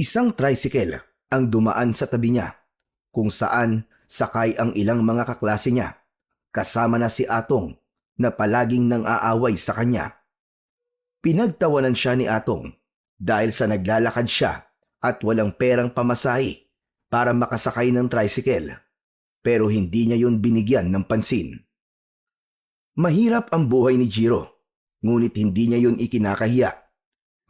Isang tricycle ang dumaan sa tabi niya kung saan sakay ang ilang mga kaklase niya, kasama na si Atong na palaging nang aaway sa kanya. Pinagtawanan siya ni Atong dahil sa naglalakad siya at walang perang pamasahe para makasakay ng tricycle, pero hindi niya yun binigyan ng pansin. Mahirap ang buhay ni Jiro, ngunit hindi niya yun ikinakahiya.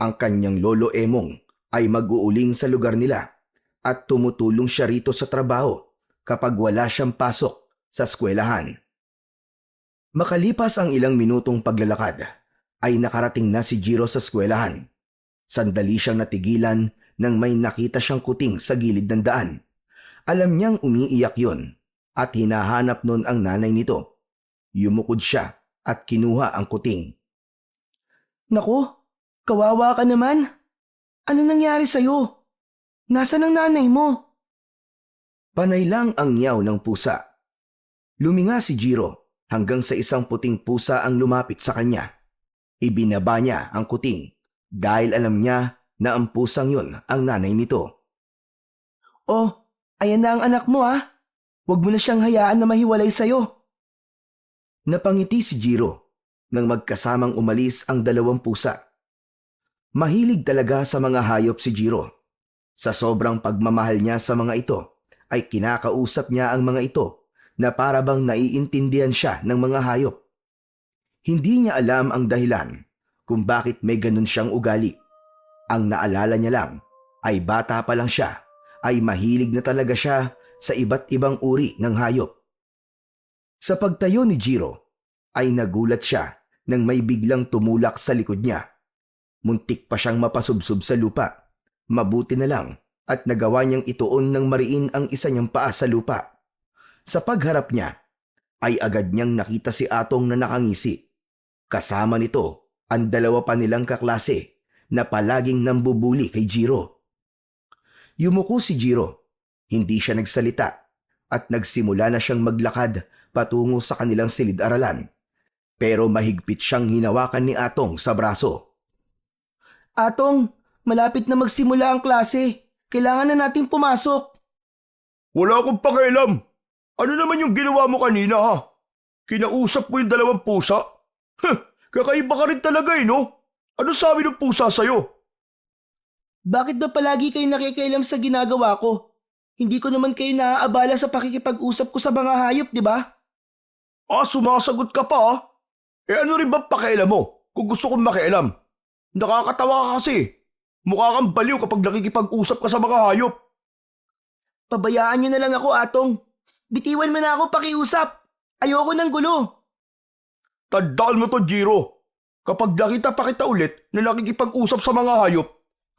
Ang kanyang lolo Emong ay mag-uuling sa lugar nila at tumutulong siya rito sa trabaho kapag wala siyang pasok sa eskwelahan. Makalipas ang ilang minutong paglalakad, ay nakarating na si Jiro sa eskwelahan. Sandali siyang natigilan nang may nakita siyang kuting sa gilid ng daan. Alam niyang umiiyak yun at hinahanap nun ang nanay nito. Yumukod siya at kinuha ang kuting. "Naku, kawawa ka naman. Ano nangyari sa'yo? Nasaan ang nanay mo?" Panay lang ang nyaw ng pusa. Luminga si Jiro hanggang sa isang puting pusa ang lumapit sa kanya. Ibinaba niya ang kuting dahil alam niya na ang pusang yun ang nanay nito. "Oh, ayan na ang anak mo ah. Huwag mo na siyang hayaan na mahiwalay sa'yo." Napangiti si Jiro nang magkasamang umalis ang dalawang pusa. Mahilig talaga sa mga hayop si Jiro. Sa sobrang pagmamahal niya sa mga ito, ay kinakausap niya ang mga ito na para bang naiintindihan siya ng mga hayop. Hindi niya alam ang dahilan kung bakit may ganun siyang ugali. Ang naalala niya lang ay bata pa lang siya, ay mahilig na talaga siya sa iba't ibang uri ng hayop. Sa pagtayo ni Jiro, ay nagulat siya nang may biglang tumulak sa likod niya. Muntik pa siyang mapasubsob sa lupa. Mabuti na lang at nagawa niyang ituon ng mariin ang isa niyang paa sa lupa. Sa pagharap niya, ay agad niyang nakita si Atong na nakangisi. Kasama nito ang dalawa pa nilang kaklase na palaging nambubuli kay Jiro. Yumuko si Jiro. Hindi siya nagsalita at nagsimula na siyang maglakad patungo sa kanilang silid-aralan. Pero mahigpit siyang hinawakan ni Atong sa braso. "Atong, malapit na magsimula ang klase. Kailangan na nating pumasok." Wala akong pakialam. Ano naman yung ginawa mo kanina ha? Kinausap mo yung dalawang pusa? Kakaiba ka rin talaga no? Ano sabi ng pusa sa'yo? "Bakit ba palagi kayo nakikialam sa ginagawa ko? Hindi ko naman kayo naaabala sa pakikipag-usap ko sa mga hayop, di ba?" Sumasagot ka pa ha? Ano rin ba pakialam mo kung gusto kong makialam? Nakakatawa ka kasi. Mukha kang baliw kapag nakikipag-usap ka sa mga hayop. "Pabayaan niyo na lang ako, Atong. Bitiwan mo na ako pakiusap. Ayoko ng gulo." Tandaan mo to, Jiro. Kapag nakita pa kita ulit na nakikipag-usap sa mga hayop,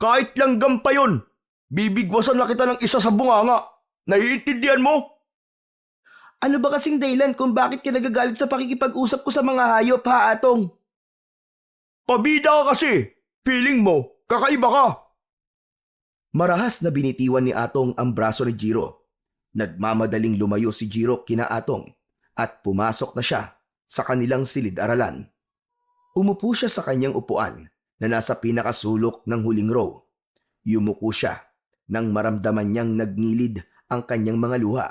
kahit langgam pa yon, bibigwasan na kita ng isa sa bunganga. Naiintindihan mo? Ano ba kasing dahilan kung bakit ka nagagalit sa pakikipag-usap ko sa mga hayop, ha, Atong? Pabida ka kasi. Feeling mo, kakaiba ka. Marahas na binitiwan ni Atong ang braso ni Jiro. Nagmamadaling lumayo si Jiro kina Atong at pumasok na siya sa kanilang silid-aralan. Umupo siya sa kanyang upuan na nasa pinakasulok ng huling row. Yumuko siya nang maramdaman niyang nagnilid ang kanyang mga luha.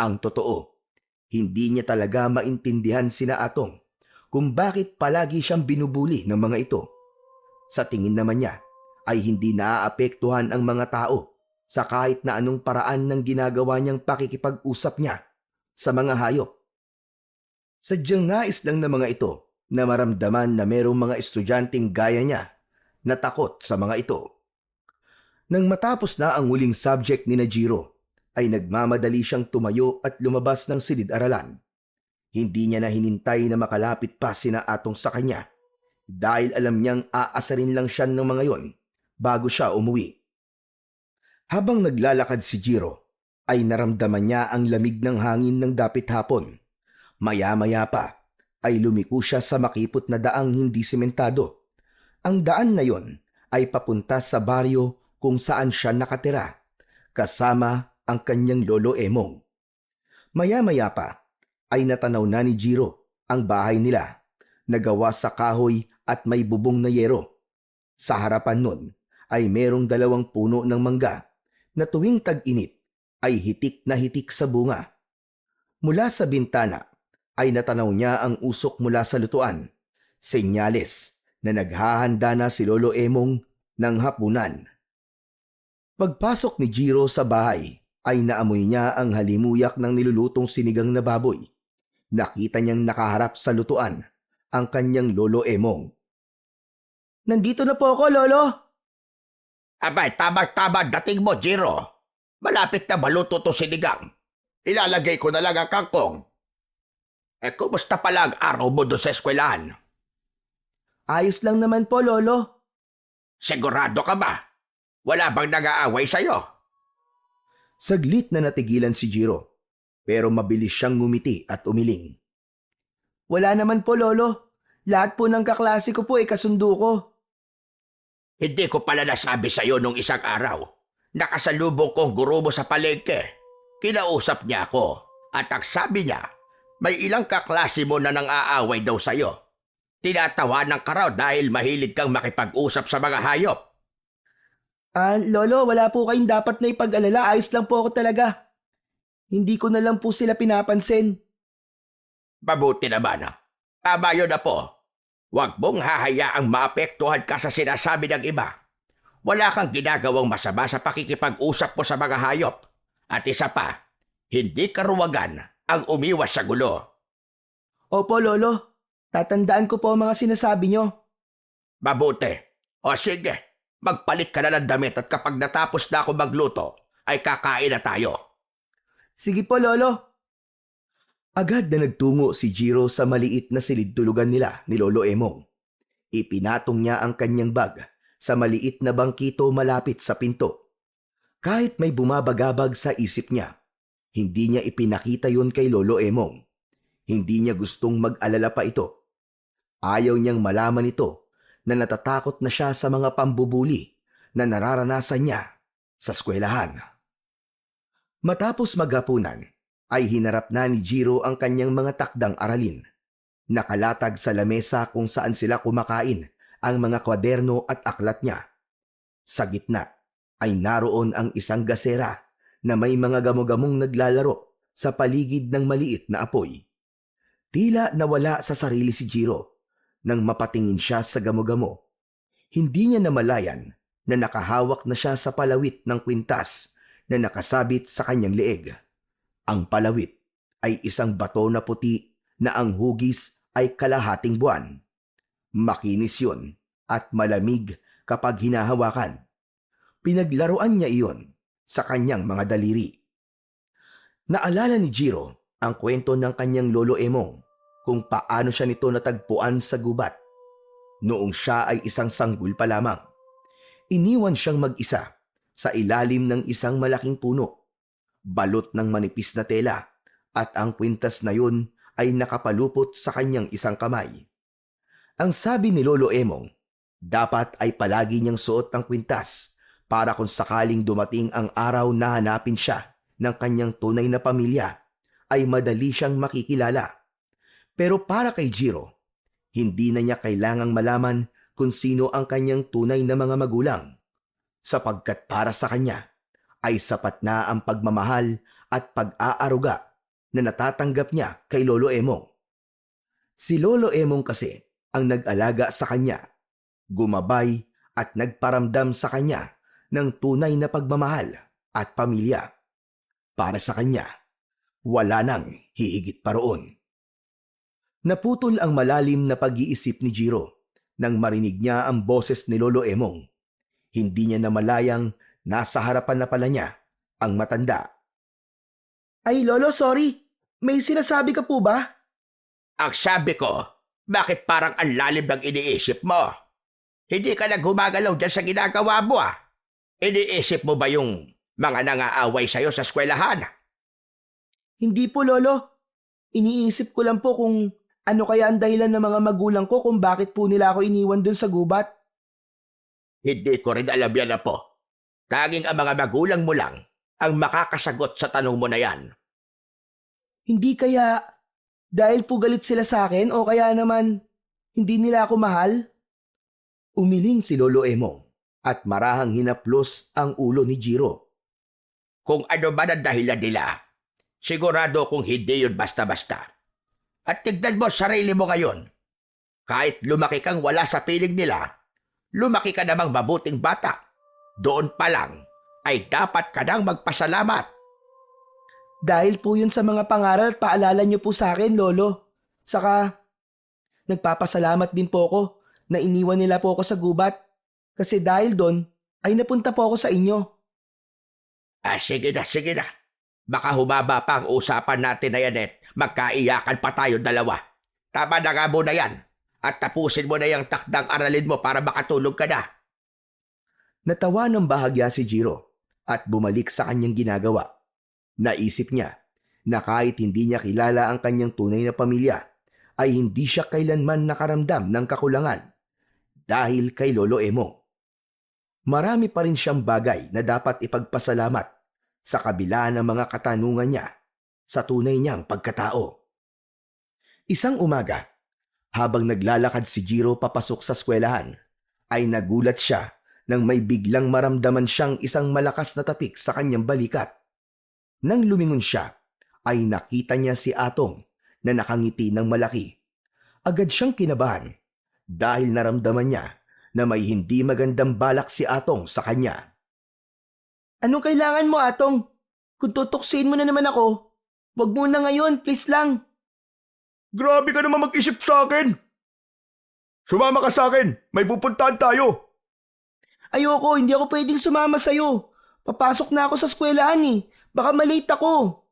Ang totoo, hindi niya talaga maintindihan sina Atong kung bakit palagi siyang binubuli ng mga ito. Sa tingin naman niya ay hindi naaapektuhan ang mga tao sa kahit na anong paraan ng ginagawa niyang pakikipag-usap niya sa mga hayop. Sadyang nais lang ng mga ito na maramdaman na merong mga estudyanteng gaya niya na takot sa mga ito. Nang matapos na ang huling subject ni Najiro, ay nagmamadali siyang tumayo at lumabas ng silid-aralan. Hindi niya na hinintay na makalapit pa sina Atong sa kanya dahil alam niyang aasarin lang siya ng mga yon bago siya umuwi. Habang naglalakad si Jiro, ay naramdaman niya ang lamig ng hangin ng dapit hapon. Maya-maya pa ay lumiko siya sa makipot na daang hindi sementado. Ang daan na yon ay papunta sa baryo kung saan siya nakatira, kasama ang kanyang lolo Emong. Maya-maya pa ay natanaw na ni Jiro ang bahay nila, nagawa sa kahoy at may bubong na yero. Sa harapan nun ay merong 2 puno ng mangga na tuwing tag-init ay hitik na hitik sa bunga. Mula sa bintana ay natanaw niya ang usok mula sa lutuan, senyales na naghahanda na si Lolo Emong ng hapunan. Pagpasok ni Jiro sa bahay ay naamoy niya ang halimuyak ng nilulutong sinigang na baboy. Nakita niyang nakaharap sa lutuan ang kanyang Lolo Emong. "Nandito na po ako, Lolo." Abay, tama-tama dating mo, Jiro. Malapit na maluto to sinigang. Ilalagay ko na lang ang kangkong. Kumusta pala ang araw mo doon sa eskwelahan? "Ayos lang naman po, Lolo." Sigurado ka ba? Wala bang nag-aaway sa'yo? Saglit na natigilan si Jiro, pero mabilis siyang ngumiti at umiling. "Wala naman po, Lolo. Lahat po ng kaklase ko po ay kasundo ko." Hindi ko pala nasabi sa'yo nung isang araw. Nakasalubong kong guro mo sa palengke. Kinausap niya ako at ang sabi niya, may ilang kaklase mo na nang aaway daw sa'yo. Tinatawanan ka raw dahil mahilig kang makipag-usap sa mga hayop. Lolo, wala po kayong dapat na ipag-alala. Ayos lang po ako talaga. Hindi ko na lang po sila pinapansin." Mabuti naman. Tama yun na po. Huwag mong hahayaang maapektuhan ka sa sinasabi ng iba. Wala kang ginagawang masama sa pakikipag-usap mo sa mga hayop. At isa pa, hindi karuwagan ang umiwas sa gulo. "Opo, Lolo. Tatandaan ko po ang mga sinasabi nyo." Mabuti. O sige, magpalit ka na ng damit at kapag natapos na ako magluto, ay kakain na tayo. "Sige po, Lolo." Agad na nagtungo si Jiro sa maliit na silid-tulugan nila ni Lolo Emong. Ipinatong niya ang kanyang bag sa maliit na bangkito malapit sa pinto. Kahit may bumabagabag sa isip niya, hindi niya ipinakita yon kay Lolo Emong. Hindi niya gustong mag-alala pa ito. Ayaw niyang malaman ito na natatakot na siya sa mga pambubuli na nararanasan niya sa eskwelahan. Matapos maghapunan, ay hinarap na ni Jiro ang kanyang mga takdang aralin. Nakalatag sa lamesa kung saan sila kumakain ang mga kwaderno at aklat niya. Sa gitna ay naroon ang isang gasera na may mga gamo-gamong naglalaro sa paligid ng maliit na apoy. Tila nawala sa sarili si Jiro nang mapatingin siya sa gamo-gamo. Hindi niya namalayan na nakahawak na siya sa palawit ng kwintas na nakasabit sa kanyang leeg. Ang palawit ay isang bato na puti na ang hugis ay kalahating buwan. Makinis yun at malamig kapag hinahawakan. Pinaglaruan niya iyon sa kanyang mga daliri. Naalala ni Jiro ang kwento ng kanyang Lolo Emong kung paano siya nito natagpuan sa gubat. Noong siya ay isang sanggol pa lamang, iniwan siyang mag-isa sa ilalim ng isang malaking puno. Balot ng manipis na tela at ang kwintas na yun ay nakapalupot sa kanyang isang kamay. Ang sabi ni Lolo Emong, dapat ay palagi niyang suot ang kwintas para kung sakaling dumating ang araw na hanapin siya ng kanyang tunay na pamilya, ay madali siyang makikilala. Pero para kay Jiro, hindi na niya kailangang malaman kung sino ang kanyang tunay na mga magulang, sapagkat para sa kanya ay sapat na ang pagmamahal at pag-aaruga na natatanggap niya kay Lolo Emong. Si Lolo Emong kasi ang nag-alaga sa kanya, gumabay at nagparamdam sa kanya ng tunay na pagmamahal at pamilya. Para sa kanya, wala nang hihigit pa roon. Naputol ang malalim na pag-iisip ni Jiro nang marinig niya ang boses ni Lolo Emong. Hindi niya namalayang nasa harapan na pala niya ang matanda. "Ay, Lolo, sorry. May sinasabi ka po ba?" Ang sabi ko, bakit parang ang lalim ng iniisip mo? Hindi ka naghumagalaw dyan sa ginagawa mo ah. Iniisip mo ba yung mga nangaaway sa'yo sa eskwelahan? "Hindi po, Lolo. Iniisip ko lang po kung ano kaya ang dahilan ng mga magulang ko kung bakit po nila ako iniwan dun sa gubat." Hindi ko rin alam yan na po. Tanging ang mga magulang mo lang ang makakasagot sa tanong mo na yan. "Hindi kaya dahil po galit sila sa akin o kaya naman hindi nila ako mahal?" Umiling si Lolo Emong at marahang hinaplos ang ulo ni Jiro. Kung ano man ang dahilan nila, sigurado kung hindi yun basta-basta. At tignan mo sarili mo ngayon. Kahit lumaki kang wala sa piling nila, lumaki ka namang mabuting bata. Doon pa lang ay dapat ka nang magpasalamat. Dahil po yun sa mga pangaral at paalala niyo po sa akin, Lolo. Saka, nagpapasalamat din po ako na iniwan nila po ako sa gubat. Kasi dahil doon, ay napunta po ako sa inyo. Sige na, sige na. Baka humaba pa ang usapan natin na yan magkaiyakan pa tayo dalawa. Tama na nga muna yan. At tapusin mo na yung takdang aralin mo para makatulog ka na. Natawa ng bahagya si Jiro at bumalik sa kanyang ginagawa. Naisip niya na kahit hindi niya kilala ang kanyang tunay na pamilya, ay hindi siya kailanman nakaramdam ng kakulangan dahil kay Lolo Emo. Marami pa rin siyang bagay na dapat ipagpasalamat sa kabila ng mga katanungan niya sa tunay niyang pagkatao. Isang umaga, habang naglalakad si Jiro papasok sa eskwelahan, ay nagulat siya nang may biglang maramdaman siyang isang malakas na tapik sa kanyang balikat. Nang lumingon siya, ay nakita niya si Atong na nakangiti ng malaki. Agad siyang kinabahan dahil naramdaman niya na may hindi magandang balak si Atong sa kanya. Anong kailangan mo, Atong? Kung tutuksin mo na naman ako, wag mo na ngayon, please lang. Grabe ka naman mag-isip sa akin. Sumama ka sa akin. May pupuntahan tayo. Ayoko, hindi ako pwedeng sumama sa'yo. Papasok na ako sa eskwelahan eh. Baka malate ako.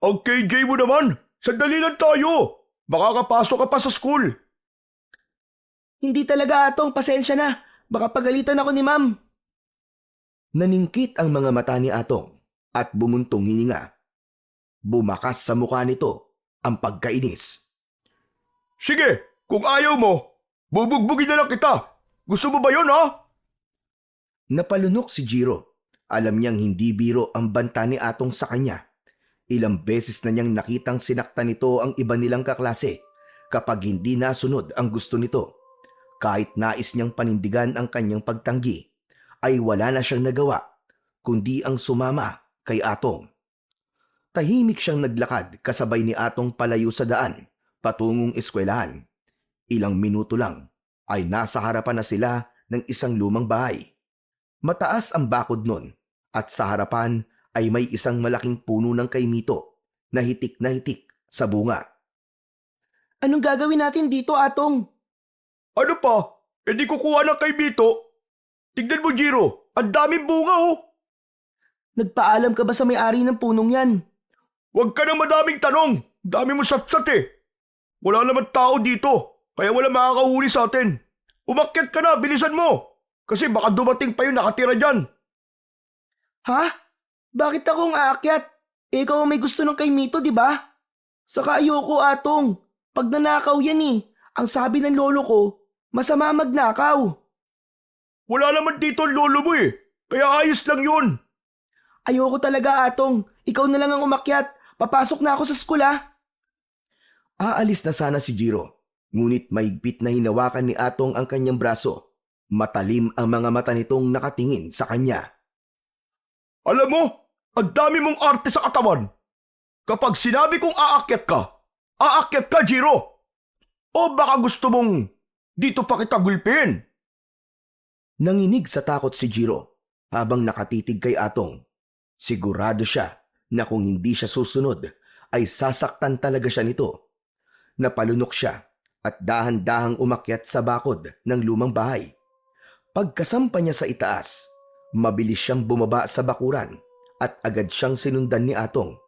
Ang KJ mo naman. Sandali lang tayo. Baka kapasok ka pa sa school. Hindi talaga, Atong. Pasensya na. Baka pagalitan ako ni Ma'am. Naningkit ang mga mata ni Atong at bumuntong hininga. Bumakas sa mukha nito ang pagkainis. Sige, kung ayaw mo, bubugbugin na lang kita. Gusto mo ba yun, ha? Napalunok si Jiro. Alam niyang hindi biro ang banta ni Atong sa kanya. Ilang beses na niyang nakitang sinaktan nito ang iba nilang kaklase kapag hindi nasunod ang gusto nito. Kahit nais niyang panindigan ang kanyang pagtanggi, ay wala na siyang nagawa kundi ang sumama kay Atong. Tahimik siyang naglakad kasabay ni Atong palayo sa daan patungong eskwelahan. Ilang minuto lang ay nasa harapan na sila ng isang lumang bahay. Mataas ang bakod nun at sa harapan ay may isang malaking puno ng kaimito na hitik sa bunga. Anong gagawin natin dito, Atong? Ano pa? Hindi kukuha ng kaimito. Tignan mo, Jiro. Ang daming bunga, oh. Nagpaalam ka ba sa may-ari ng punong yan? Huwag ka nang madaming tanong. Dami mo satsat eh. Wala naman tao dito. Kaya wala makakahuli sa atin. Umakyat ka na, bilisan mo. Kasi baka dumating pa yung nakatira dyan. Ha? Bakit akong aakyat? Ikaw ang may gusto ng kay Mito, di ba? Saka ayoko, Atong. Pag nanakaw yan eh. Ang sabi ng lolo ko, masama magnakaw. Wala naman dito ang lolo mo eh. Kaya ayos lang yun. Ayoko talaga, Atong. Ikaw na lang ang umakyat. Papasok na ako sa school, ha? Aalis na sana si Jiro, ngunit mahigpit na hinawakan ni Atong ang kanyang braso. Matalim ang mga mata nitong nakatingin sa kanya. Alam mo, ang dami mong arte sa katawan. Kapag sinabi kong aakyat ka, Jiro. O baka gusto mong dito pa kita gulpin? Nanginig sa takot si Jiro habang nakatitig kay Atong. Sigurado siya na kung hindi siya susunod ay sasaktan talaga siya nito. Napalunok siya at dahan-dahang umakyat sa bakod ng lumang bahay. Pagkasampa niya sa itaas, mabilis siyang bumaba sa bakuran at agad siyang sinundan ni Atong.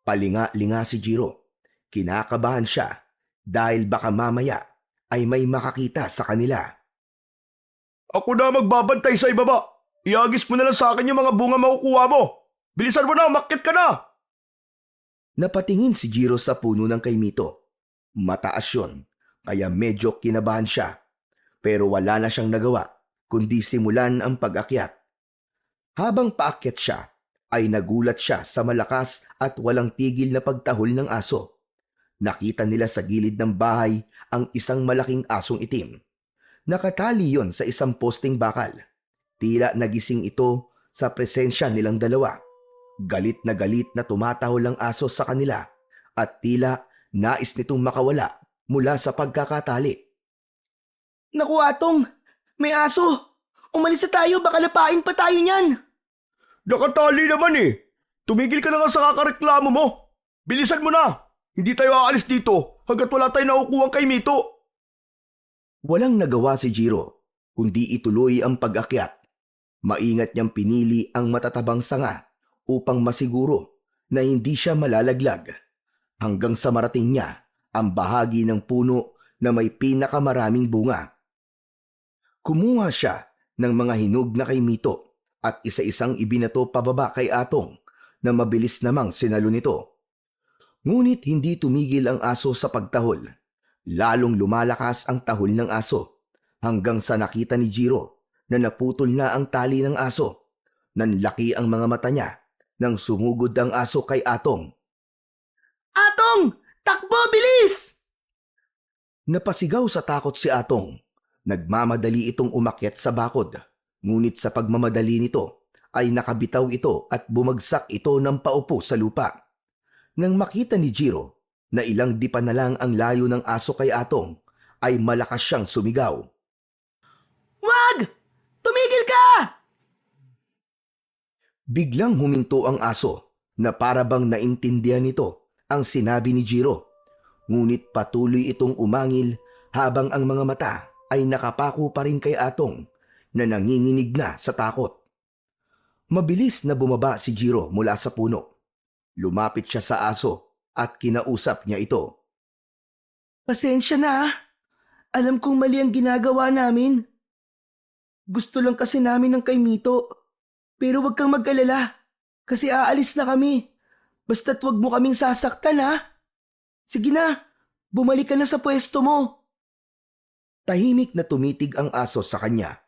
Palinga-linga si Jiro. Kinakabahan siya dahil baka mamaya ay may makakita sa kanila. Ako na magbabantay sa ibaba. Iagis mo na lang sa akin yung mga bunga makukuha mo. Bilisan mo na, umakyat ka na! Napatingin si Jiro sa puno ng kaimito. Mataas yun, kaya medyo kinabahan siya. Pero wala na siyang nagawa, kundi simulan ang pag-akyat. Habang paakyat siya, ay nagulat siya sa malakas at walang tigil na pagtahol ng aso. Nakita nila sa gilid ng bahay ang isang malaking asong itim. Nakatali yon sa isang posting bakal. Tila nagising ito sa presensya nilang dalawa. Galit na tumatahol ang aso sa kanila at tila nais nitong makawala mula sa pagkakatali. Naku Atong, may aso! Umalis na tayo, baka lapain pa tayo niyan! Nakatali naman eh. Tumigil ka na nga sa kakareklamo mo. Bilisan mo na. Hindi tayo aalis dito hanggat wala tayong nakukuhang kay Mito. Walang nagawa si Jiro, kundi ituloy ang pag-akyat. Maingat niyang pinili ang matatabang sanga upang masiguro na hindi siya malalaglag hanggang sa marating niya ang bahagi ng puno na may pinakamaraming bunga. Kumuha siya ng mga hinog na kay Mito at isa-isang ibinato pababa kay Atong na mabilis namang sinalo nito. Ngunit hindi tumigil ang aso sa pagtahol. Lalong lumalakas ang tahol ng aso hanggang sa nakita ni Jiro na naputol na ang tali ng aso. Nanlaki ang mga mata niya nang sumugod ang aso kay Atong. Atong! Takbo, bilis! Napasigaw sa takot si Atong. Nagmamadali itong umakyat sa bakod. Ngunit sa pagmamadali nito ay nakabitaw ito at bumagsak ito ng paupo sa lupa. Nang makita ni Jiro na ilang dipa na lang ang layo ng aso kay Atong, ay malakas siyang sumigaw. Wag! Tumigil ka! Biglang huminto ang aso na para bang naintindihan nito ang sinabi ni Jiro. Ngunit patuloy itong umangil habang ang mga mata ay nakapako pa rin kay Atong na nanginginig na sa takot. Mabilis na bumaba si Jiro mula sa puno. Lumapit siya sa aso at kinausap niya ito. Pasensya na. Alam kong mali ang ginagawa namin. Gusto lang kasi namin ng kay Mito. Pero wag kang mag-alala. Kasi aalis na kami. Basta't wag mo kaming sasaktan ha. Sige na, bumalik ka na sa pwesto mo. Tahimik na tumitig ang aso sa kanya.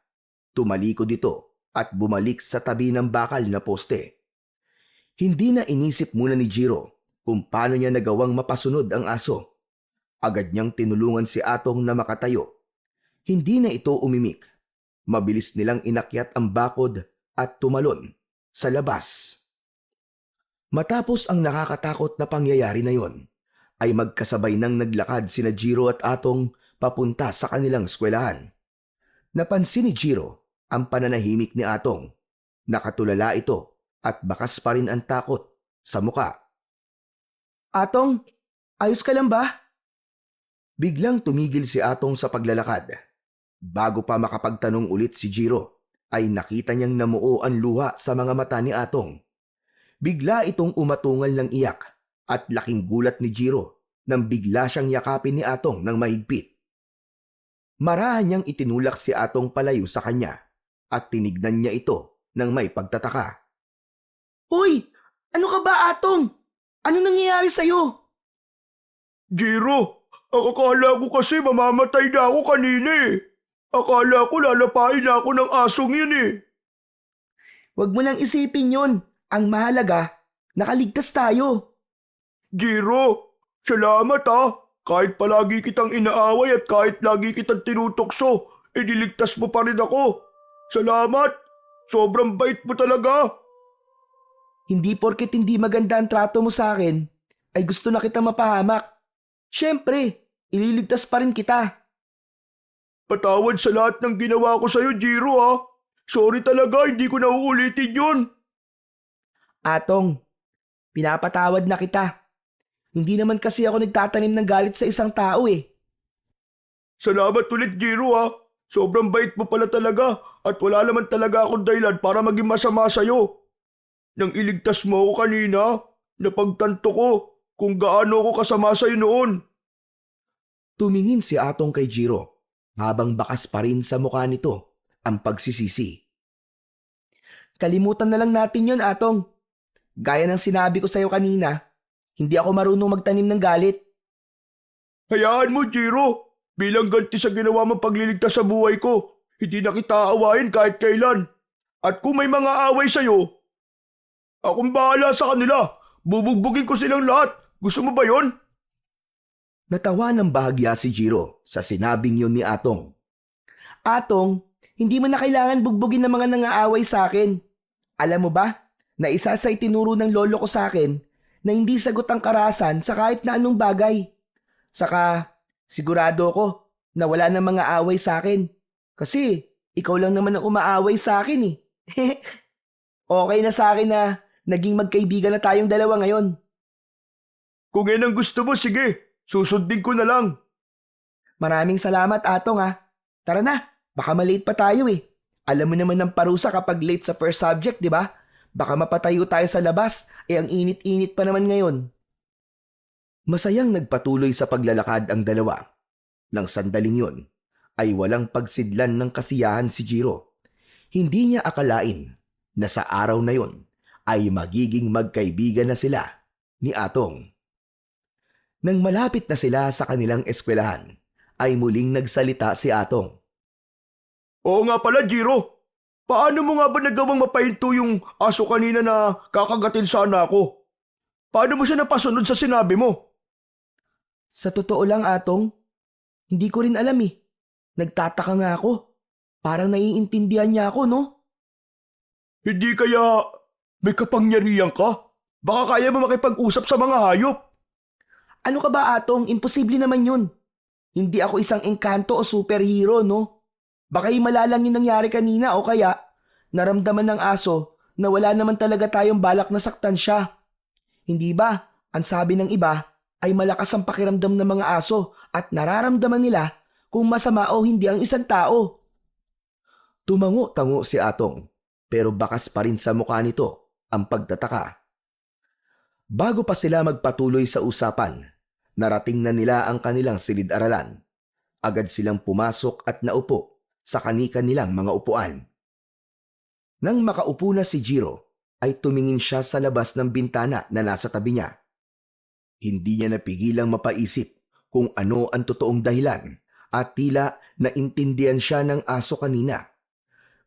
Tumalikod ito at bumalik sa tabi ng bakal na poste. Hindi na inisip muna ni Jiro kung paano niya nagawang mapasunod ang aso. Agad niyang tinulungan si Atong na makatayo. Hindi na ito umimik. Mabilis nilang inakyat ang bakod at tumalon sa labas. Matapos ang nakakatakot na pangyayari na yon, ay magkasabay nang naglakad sina Jiro at Atong papunta sa kanilang eskwelahan. Napansin ni Jiro ang pananahimik ni Atong. Nakatulala ito at bakas pa rin ang takot sa muka. Atong, ayos ka lang ba? Biglang tumigil si Atong sa paglalakad. Bago pa makapagtanong ulit si Jiro, ay nakita niyang namuo ang luha sa mga mata ni Atong. Bigla itong umatungal ng iyak at laking gulat ni Jiro nang bigla siyang yakapin ni Atong ng mahigpit. Marahan niyang itinulak si Atong palayo sa kanya at tinignan niya ito ng may pagtataka. Hoy, ano ka ba Atong? Ano nangyayari sa'yo? Jiro, ang akala ko kasi mamamatay na ako kanina eh. Akala ko lalapain na ako ng asong yun eh. Huwag mo nang isipin yon. Ang mahalaga, nakaligtas tayo. Jiro, salamat ah. Kahit palagi kitang inaaway at kahit lagi kitang tinutokso, niligtas mo pa rin ako. Salamat. Sobrang bait mo talaga. Hindi porket hindi maganda ang trato mo sa akin, ay gusto na kita mapahamak. Siyempre, ililigtas pa rin kita. Patawad sa lahat ng ginawa ko sa'yo, Jiro ah. Sorry talaga, hindi ko na uulitin yun. Atong, pinapatawad na kita. Hindi naman kasi ako nagtatanim ng galit sa isang tao eh. Salamat ulit, Jiro ah. Sobrang bait mo pala talaga at wala naman talaga akong dahilan para maging masama sa'yo. Nang iligtas mo ako kanina, napagtanto ko kung gaano ako kasama sa'yo noon. Tumingin si Atong kay Jiro habang bakas pa rin sa mukha nito ang pagsisisi. Kalimutan na lang natin yon Atong. Gaya ng sinabi ko sa'yo kanina, hindi ako marunong magtanim ng galit. Hayaan mo, Jiro. Bilang ganti sa ginawa mong pagliligtas sa buhay ko, hindi na kita aawayin kahit kailan. At kung may mga away sa'yo, akong bahala sa kanila. Bubugbugin ko silang lahat. Gusto mo ba yon? Natawa ng bahagya si Jiro sa sinabing yun ni Atong. Atong, Hindi mo na kailangan bugbugin ng mga nangaaway sa akin. Alam mo ba, na isa sa itinuro ng lolo ko sa akin na hindi sagot ang karahasan sa kahit na anong bagay. Saka, sigurado ko na wala nang mga away sa akin. Kasi, ikaw lang naman ang umaaway sa akin eh. Okay na sa akin na naging magkaibigan na tayong dalawa ngayon. Kung yan ang gusto mo, sige. Susundin ko na lang. Maraming salamat, Atong ha. Tara na, baka malate pa tayo eh. Alam mo naman ng parusa kapag late sa first subject, di ba? Baka mapatayo tayo sa labas, ang init-init pa naman ngayon. Masayang nagpatuloy sa paglalakad ang dalawa. Nang sandaling yun, ay walang pagsidlan ng kasiyahan si Jiro. Hindi niya akalain na sa araw na yun ay magiging magkaibigan na sila ni Atong. Nang malapit na sila sa kanilang eskwelahan, ay muling nagsalita si Atong. Oo nga pala, Jiro. Paano mo nga ba nagawang mapahinto yung aso kanina na kakagatin sana ako? Paano mo siya napasunod sa sinabi mo? Sa totoo lang, Atong, hindi ko rin alam eh. Nagtataka nga ako. Parang naiintindihan niya ako, no? Hindi kaya may kapangyarihan ka? Baka kaya mo makipag-usap sa mga hayop. Ano ka ba, Atong? Imposible naman yun. Hindi ako isang engkanto o superhero, no? Baka malalang yung nangyari kanina o kaya naramdaman ng aso na wala naman talaga tayong balak na saktan siya. Hindi ba, ang sabi ng iba ay malakas ang pakiramdam ng mga aso at nararamdaman nila kung masama o hindi ang isang tao. Tumango-tango si Atong, pero bakas pa rin sa mukha nito ang pagtataka. Bago pa sila magpatuloy sa usapan, narating na nila ang kanilang silid-aralan. Agad silang pumasok at naupo sa kani-kanilang mga upuan. Nang makaupo na si Jiro, ay tumingin siya sa labas ng bintana na nasa tabi niya. Hindi niya napigilang mapaisip kung ano ang totoong dahilan at tila naintindihan siya ng aso kanina.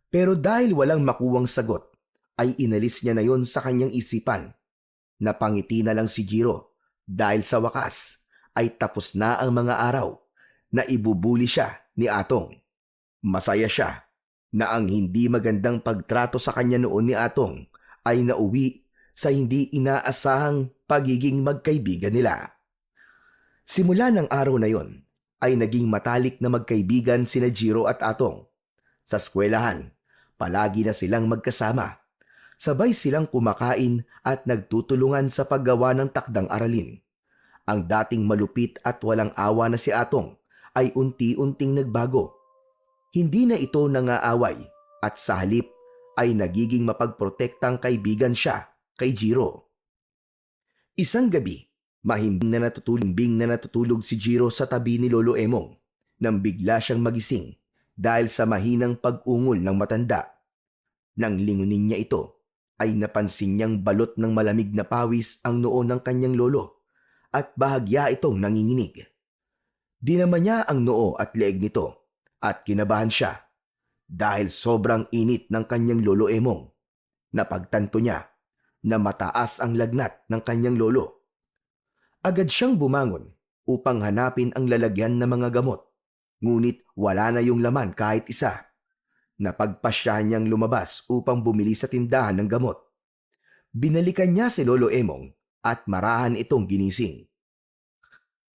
Pero dahil walang makuwang sagot, ay inalis niya na yon sa kanyang isipan. Napangiti na lang si Jiro dahil sa wakas ay tapos na ang mga araw na ibubuli siya ni Atong. Masaya siya na ang hindi magandang pagtrato sa kanya noon ni Atong ay nauwi sa hindi inaasahang pagiging magkaibigan nila. Simula ng araw na yon ay naging matalik na magkaibigan sina Jiro at Atong. Sa eskwelahan, palagi na silang magkasama. Sabay silang kumakain at nagtutulungan sa paggawa ng takdang aralin. Ang dating malupit at walang awa na si Atong ay unti-unting nagbago. Hindi na ito nangaaway at sa halip ay nagiging mapagprotektang kaibigan siya kay Jiro. Isang gabi, mahimbing na natutulog si Jiro sa tabi ni Lolo Emong nang bigla siyang magising dahil sa mahinang pag-ungol ng matanda. Nang lingunin niya ito, ay napansin niyang balot ng malamig na pawis ang noo ng kanyang lolo at bahagya itong nanginginig. Dinaman niya ang noo at leeg nito at kinabahan siya dahil sobrang init ng kanyang lolo Emong. Napagtanto niya na mataas ang lagnat ng kanyang lolo. Agad siyang bumangon upang hanapin ang lalagyan ng mga gamot, ngunit wala na yung laman kahit isa. Napagpasyahan niyang lumabas upang bumili sa tindahan ng gamot. Binalikan niya si Lolo Emong at marahan itong ginising.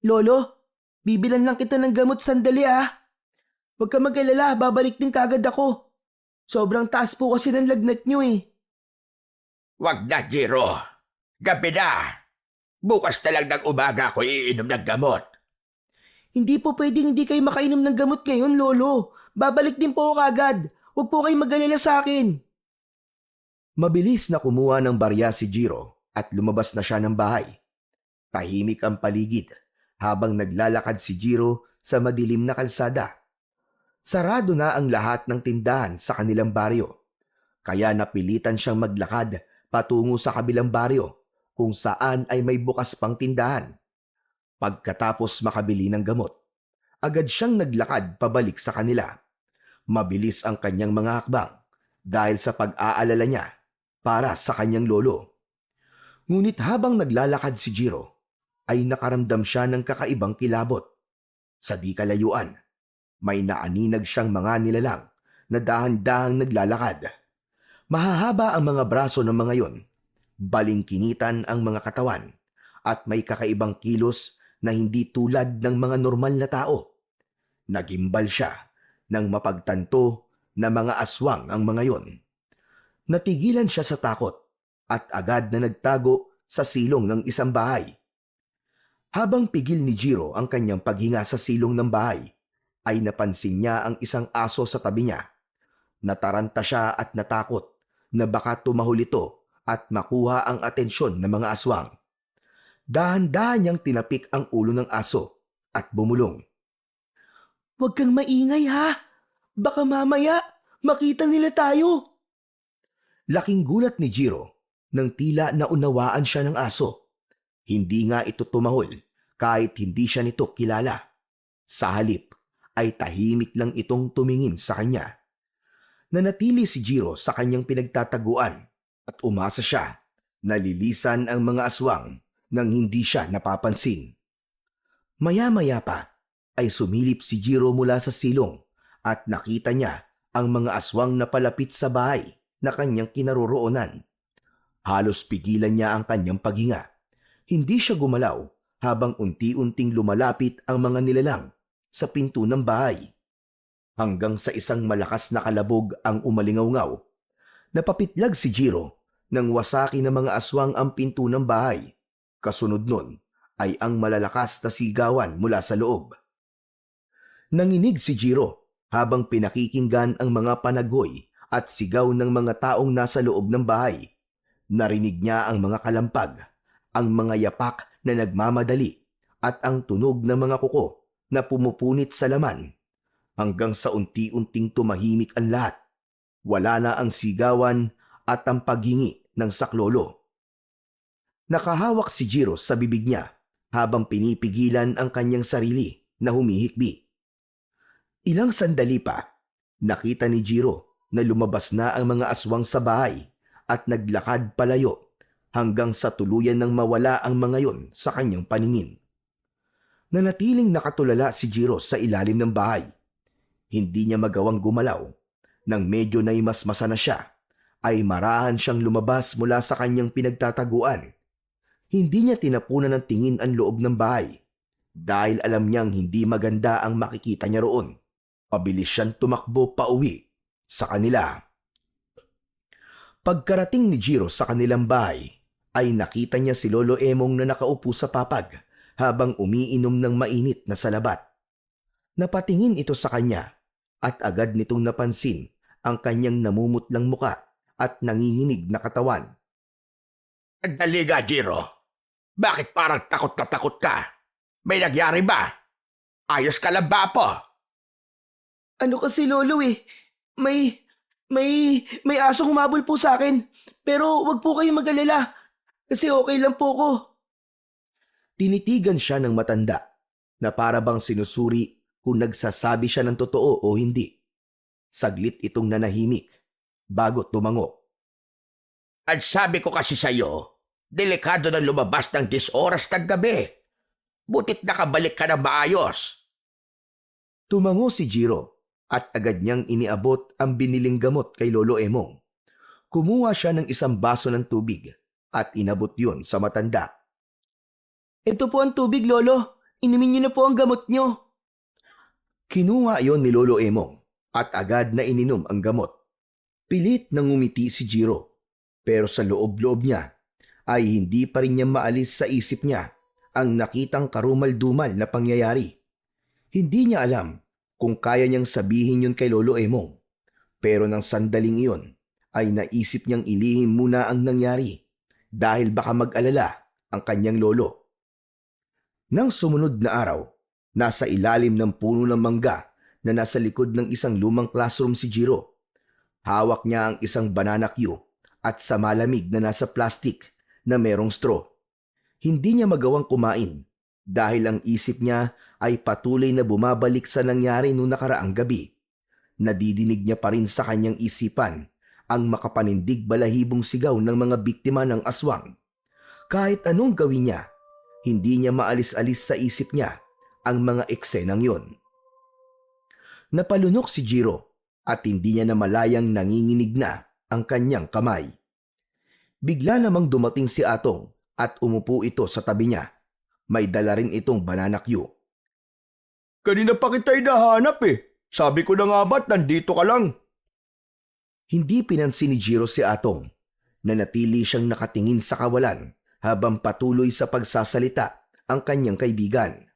Lolo, bibilan lang kita ng gamot sandali ah. Huwag ka mag-alala, babalik din kagad ako. Sobrang taas po kasi ng lagnat niyo eh. Wag na, Jiro. Gabi na. Bukas na lang ng umaga ako iinom ng gamot. Hindi po pwedeng hindi kayo makainom ng gamot ngayon, Lolo. Babalik din po ako kagad. Huwag po kayong mag-alala sa akin. Mabilis na kumuha ng barya si Jiro at lumabas na siya ng bahay. Tahimik ang paligid habang naglalakad si Jiro sa madilim na kalsada. Sarado na ang lahat ng tindahan sa kanilang baryo, kaya napilitan siyang maglakad patungo sa kabilang baryo kung saan ay may bukas pang tindahan. Pagkatapos makabili ng gamot, agad siyang naglakad pabalik sa kanila. Mabilis ang kanyang mga hakbang dahil sa pag-aalala niya para sa kanyang lolo. Ngunit habang naglalakad si Jiro, ay nakaramdam siya ng kakaibang kilabot. Sa di kalayuan, may naaninag siyang mga nilalang na dahan-dahang naglalakad. Mahahaba ang mga braso ng mga yon, balingkinitan ang mga katawan, at may kakaibang kilos na hindi tulad ng mga normal na tao. Nagimbal siya nang mapagtanto na mga aswang ang mga yon. Natigilan siya sa takot at agad na nagtago sa silong ng isang bahay. Habang pigil ni Jiro ang kanyang paghinga sa silong ng bahay, ay napansin niya ang isang aso sa tabi niya. Nataranta siya at natakot na baka tumahol ito at makuha ang atensyon ng mga aswang. Dahan-dahan niyang tinapik ang ulo ng aso at bumulong. Huwag kang maingay ha! Baka mamaya makita nila tayo! Laking gulat ni Jiro nang tila naunawaan siya ng aso. Hindi nga ito tumahol kahit hindi siya nito kilala. Sa halip ay tahimik lang itong tumingin sa kanya. Nanatili si Jiro sa kanyang pinagtataguan at umasa siya na lilisan ang mga aswang nang hindi siya napapansin. Maya-maya pa ay sumilip si Jiro mula sa silong at nakita niya ang mga aswang na palapit sa bahay na kanyang kinaroroonan. Halos pigilan niya ang kanyang paghinga. Hindi siya gumalaw habang unti-unting lumalapit ang mga nilalang sa pinto ng bahay. Hanggang sa isang malakas na kalabog ang umalingaw-ngaw. Napapitlag si Jiro nang wasaki ng mga aswang ang pinto ng bahay. Kasunod nun ay ang malalakas na sigawan mula sa loob. Nanginig si Jiro habang pinakikinggan ang mga panagoy at sigaw ng mga taong nasa loob ng bahay. Narinig niya ang mga kalampag, ang mga yapak na nagmamadali at ang tunog ng mga kuko na pumupunit sa laman. Hanggang sa unti-unting tumahimik ang lahat. Wala na ang sigawan at ang paghingi ng saklolo. Nakahawak si Jiro sa bibig niya habang pinipigilan ang kanyang sarili na humihikbi. Ilang sandali pa, nakita ni Jiro na lumabas na ang mga aswang sa bahay at naglakad palayo hanggang sa tuluyan ng mawala ang mga yon sa kanyang paningin. Nanatiling nakatulala si Jiro sa ilalim ng bahay. Hindi niya magawang gumalaw. Nang medyo naimasmasa na siya, ay marahan siyang lumabas mula sa kanyang pinagtataguan. Hindi niya tinapunan ng tingin ang loob ng bahay dahil alam niyang hindi maganda ang makikita niya roon. Pabilis siyang tumakbo pauwi sa kanila. Pagkarating ni Jiro sa kanilang bahay, ay nakita niya si Lolo Emong na nakaupo sa papag habang umiinom ng mainit na salabat. Napatingin ito sa kanya at agad nitong napansin ang kanyang namumutlang muka at nanginginig na katawan. Dali ka, Jiro. Bakit parang takot na takot ka? May nagyari ba? Ayos ka lang ba po? Ano kasi Lolo may asong humabol po sa akin. Pero wag po kayong mag-alala. Kasi okay lang po ko. Tinitigan siya ng matanda na para bang sinusuri kung nagsasabi siya ng totoo o hindi. Saglit itong nanahimik bago tumango. At sabi ko kasi sa'yo, delikado na lumabas ng 10 oras ng gabi. Butit nakabalik ka na maayos. Tumango si Jiro at agad niyang iniabot ang biniling gamot kay Lolo Emong. Kumuha siya ng isang baso ng tubig at inabot yun sa matanda. Ito po ang tubig, Lolo. Inumin niyo na po ang gamot niyo. Kinuha yon ni Lolo Emong at agad na ininom ang gamot. Pilit nang ngumiti si Jiro, pero sa loob-loob niya ay hindi pa rin niya maalis sa isip niya ang nakitang karumal-dumal na pangyayari. Hindi niya alam kung kaya niyang sabihin yun kay Lolo Emong, pero nang sandaling iyon ay naisip niyang ilihim muna ang nangyari dahil baka mag-alala ang kanyang lolo. Nang sumunod na araw, nasa ilalim ng puno ng mangga na nasa likod ng isang lumang classroom si Jiro. Hawak niya ang isang banana cue at sa malamig na nasa plastic na merong straw. Hindi niya magawang kumain dahil ang isip niya ay patuloy na bumabalik sa nangyari noong nakaraang gabi. Nadidinig niya pa rin sa kanyang isipan ang makapanindig balahibong sigaw ng mga biktima ng aswang. Kahit anong gawin niya, hindi niya maalis-alis sa isip niya ang mga eksenang yon. Napalunok si Jiro at hindi niya namalayang nanginginig na ang kanyang kamay. Bigla namang dumating si Atong at umupo ito sa tabi niya. May dala rin itong banana Q. Kanina pa kita hinahanap eh. Sabi ko na nga ba't nandito ka lang? Hindi pinansin ni Jiro si Atong. Nanatili siyang nakatingin sa kawalan habang patuloy sa pagsasalita ang kanyang kaibigan.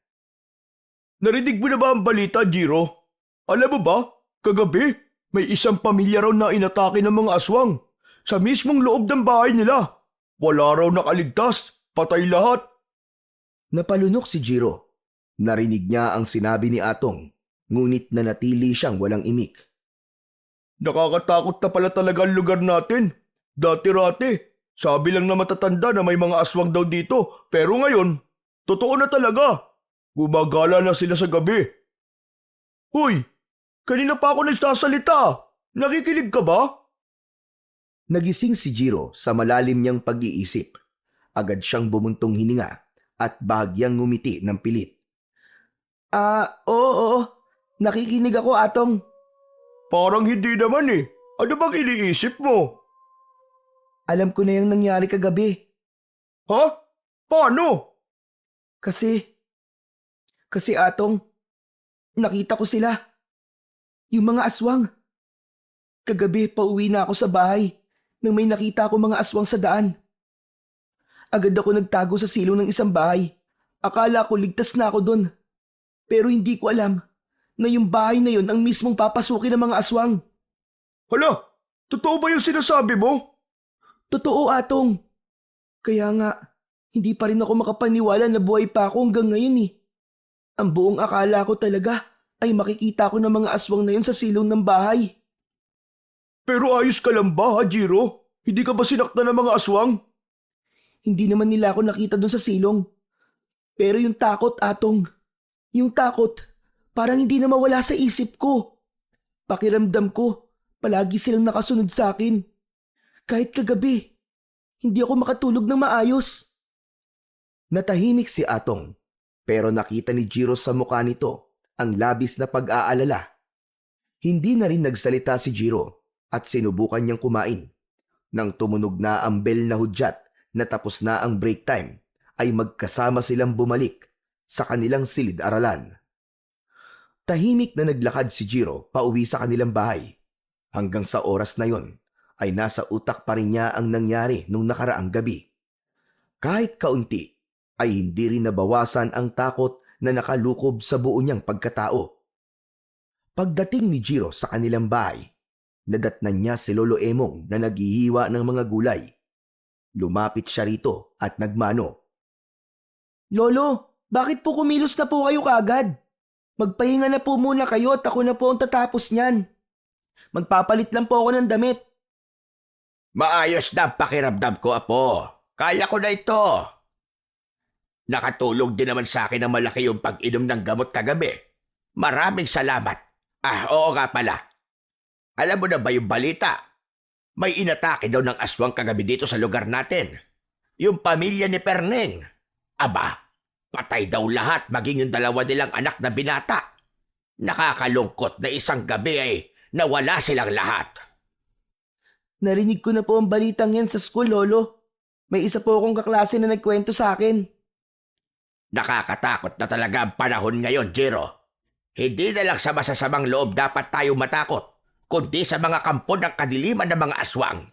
Narinig mo na ba ang balita, Jiro? Alam mo ba, kagabi, may isang pamilya raw na inatake ng mga aswang sa mismong loob ng bahay nila. Wala raw nakaligtas, patay lahat. Napalunok si Jiro. Narinig niya ang sinabi ni Atong, ngunit nanatili siyang walang imik. Nakakatakot na pala talaga ang lugar natin. Dati-rati, sabi lang na matatanda na may mga aswang daw dito, pero ngayon, totoo na talaga. Gumagala na sila sa gabi. Hoy, kanina pa ako nagsasalita. Nakikinig ka ba? Nagising si Jiro sa malalim niyang pag-iisip. Agad siyang bumuntong hininga at bahagyang ngumiti ng pilit. Oo. Nakikinig ako, Atong. Parang hindi naman eh. Ano bang iniisip mo? Alam ko na yung nangyari kagabi. Ha? Paano? Kasi Atong, nakita ko sila. Yung mga aswang. Kagabi, pauwi na ako sa bahay nang may nakita ako mga aswang sa daan. Agad ako nagtago sa silong ng isang bahay. Akala ko ligtas na ako doon. Pero hindi ko alam na yung bahay na yun ang mismong papasukin ng mga aswang. Hala, totoo ba yung sinasabi mo? Totoo, Atong. Kaya nga, hindi pa rin ako makapaniwala na buhay pa ako hanggang ngayon eh. Ang buong akala ko talaga ay makikita ko ng mga aswang na yun sa silong ng bahay. Pero ayos ka lang ba, ha, Jiro? Hindi ka ba sinaktan ng mga aswang? Hindi naman nila ako nakita doon sa silong. Pero yung takot, Atong. Yung takot, parang hindi na mawala sa isip ko. Pakiramdam ko, palagi silang nakasunod sa akin. Kahit kagabi, hindi ako makatulog ng maayos. Natahimik si Atong, pero nakita ni Jiro sa mukha nito ang labis na pag-aalala. Hindi na rin nagsalita si Jiro at sinubukan niyang kumain. Nang tumunog na ang bell na hudyat na tapos na ang break time, ay magkasama silang bumalik sa kanilang silid-aralan. Tahimik na naglakad si Jiro pauwi sa kanilang bahay. Hanggang sa oras na yon ay nasa utak pa rin niya ang nangyari nung nakaraang gabi. Kahit kaunti ay hindi rin nabawasan ang takot na nakalukob sa buo niyang pagkatao. Pagdating ni Jiro sa kanilang bahay, nadatnan niya si Lolo Emong na naghihiwa ng mga gulay. Lumapit siya rito at nagmano. Lolo, bakit po kumilos na po kayo kaagad? Magpahinga na po muna kayo at ako na po ang tatapos niyan. Magpapalit lang po ako ng damit. Maayos na ang pakiramdam ko, Apo. Kaya ko na ito. Nakatulong din naman sa akin ng malaki yung pag-inom ng gamot kagabi. Maraming salamat. Oo nga pala. Alam mo na ba yung balita? May inatake daw ng aswang kagabi dito sa lugar natin. Yung pamilya ni Perneng. Aba, patay daw lahat maging yung dalawa nilang anak na binata. Nakakalungkot na isang gabi ay nawala silang lahat. Narinig ko na po ang balitang yan sa school, Lolo. May isa po akong kaklase na nagkwento sa akin. Nakakatakot na talaga ang panahon ngayon, Jiro. Hindi na lang sa masasamang loob dapat tayo matakot, kundi sa mga kampo ng kadiliman ng mga aswang.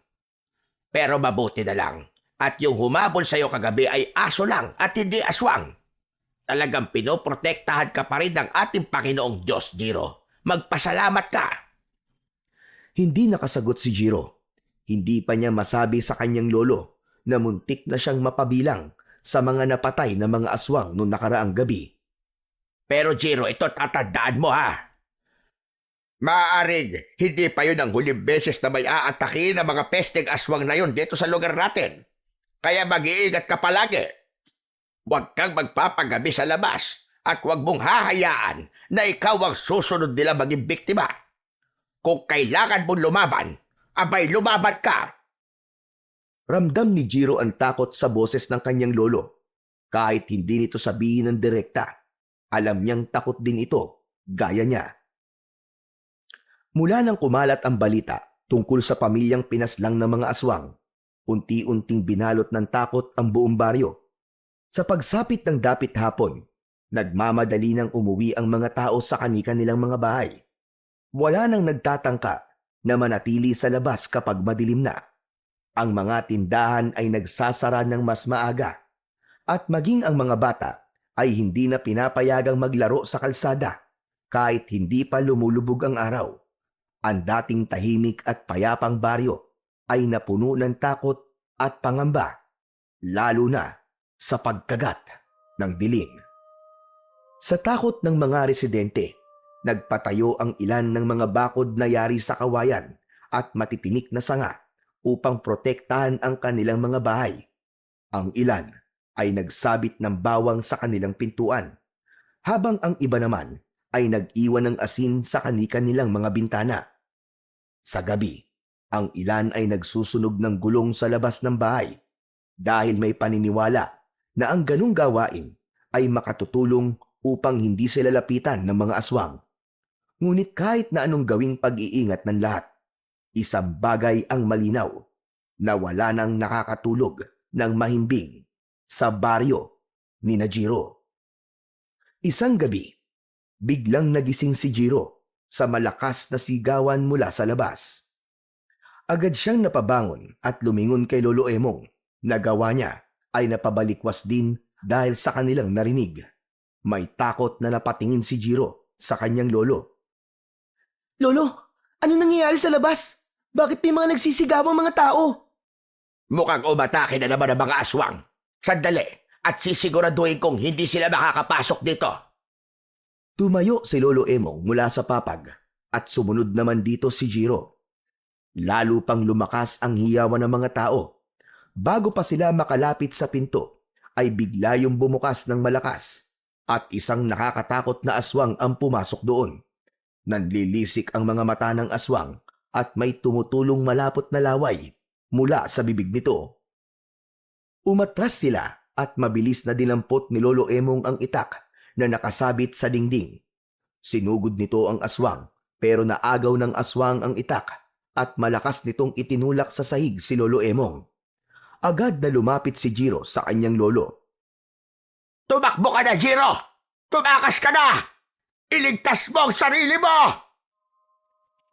Pero mabuti na lang, at yung humabol sa'yo kagabi ay aso lang at hindi aswang. Talagang pinoprotektahan ka pa rin ng ating Panginoong Diyos, Jiro. Magpasalamat ka. Hindi nakasagot si Jiro. Hindi pa niya masabi sa kanyang lolo na muntik na siyang mapabilang sa mga napatay na mga aswang noong nakaraang gabi. Pero Jiro, ito tatandaan mo ha. Maaaring hindi pa yun ang huling beses na may aatake ng mga pesteng aswang na yun dito sa lugar natin. Kaya mag-iingat ka palagi. Huwag kang magpapagabi sa labas at huwag mong hahayaan na ikaw ang susunod nila maging biktima. Kung kailangan mong lumaban, abay lumaban ka. Ramdam ni Jiro ang takot sa boses ng kanyang lolo. Kahit hindi nito sabihin ng direkta, alam niyang takot din ito, gaya niya. Mula nang kumalat ang balita tungkol sa pamilyang pinaslang ng mga aswang, unti-unting binalot ng takot ang buong baryo. Sa pagsapit ng dapit hapon, nagmamadali nang umuwi ang mga tao sa kani-kanilang mga bahay. Wala nang nagtatangka na manatili sa labas kapag madilim na. Ang mga tindahan ay nagsasara ng mas maaga at maging ang mga bata ay hindi na pinapayagang maglaro sa kalsada kahit hindi pa lumulubog ang araw. Ang dating tahimik at payapang baryo ay napuno ng takot at pangamba, lalo na sa pagkagat ng dilim. Sa takot ng mga residente, nagpatayo ang ilan ng mga bakod na yari sa kawayan at matitinik na sanga upang protektahan ang kanilang mga bahay. Ang ilan ay nagsabit ng bawang sa kanilang pintuan, habang ang iba naman ay nag-iwan ng asin sa kani-kanilang mga bintana. Sa gabi, ang ilan ay nagsusunog ng gulong sa labas ng bahay dahil may paniniwala na ang ganung gawain ay makatutulong upang hindi sila lapitan ng mga aswang. Ngunit kahit na anong gawing pag-iingat ng lahat, isang bagay ang malinaw na wala nang nakakatulog ng mahimbing sa baryo ni Jiro. Isang gabi, biglang nagising si Jiro sa malakas na sigawan mula sa labas. Agad siyang napabangon at lumingon kay Lolo Emong. Nagawa niya ay napabalikwas din dahil sa kanilang narinig. May takot na napatingin si Jiro sa kanyang lolo. Lolo, ano nangyayari sa labas? Bakit may mga nagsisigawang mga tao? Mukhang umatake na naman ang mga aswang. Sandali, at sisiguraduhin kong hindi sila makakapasok dito. Tumayo si Lolo Emong mula sa papag at sumunod naman dito si Jiro. Lalo pang lumakas ang hiyawan ng mga tao. Bago pa sila makalapit sa pinto, ay bigla yung bumukas ng malakas at isang nakakatakot na aswang ang pumasok doon. Nanlilisik ang mga mata ng aswang at may tumutulong malapot na laway mula sa bibig nito. Umatras sila at mabilis na dinampot ni Lolo Emong ang itak na nakasabit sa dingding. Sinugod nito ang aswang pero naagaw ng aswang ang itak at malakas nitong itinulak sa sahig si Lolo Emong. Agad na lumapit si Jiro sa kanyang lolo. Tumakbo ka na, Jiro! Tumakas ka na! Iligtas mo ang sarili mo!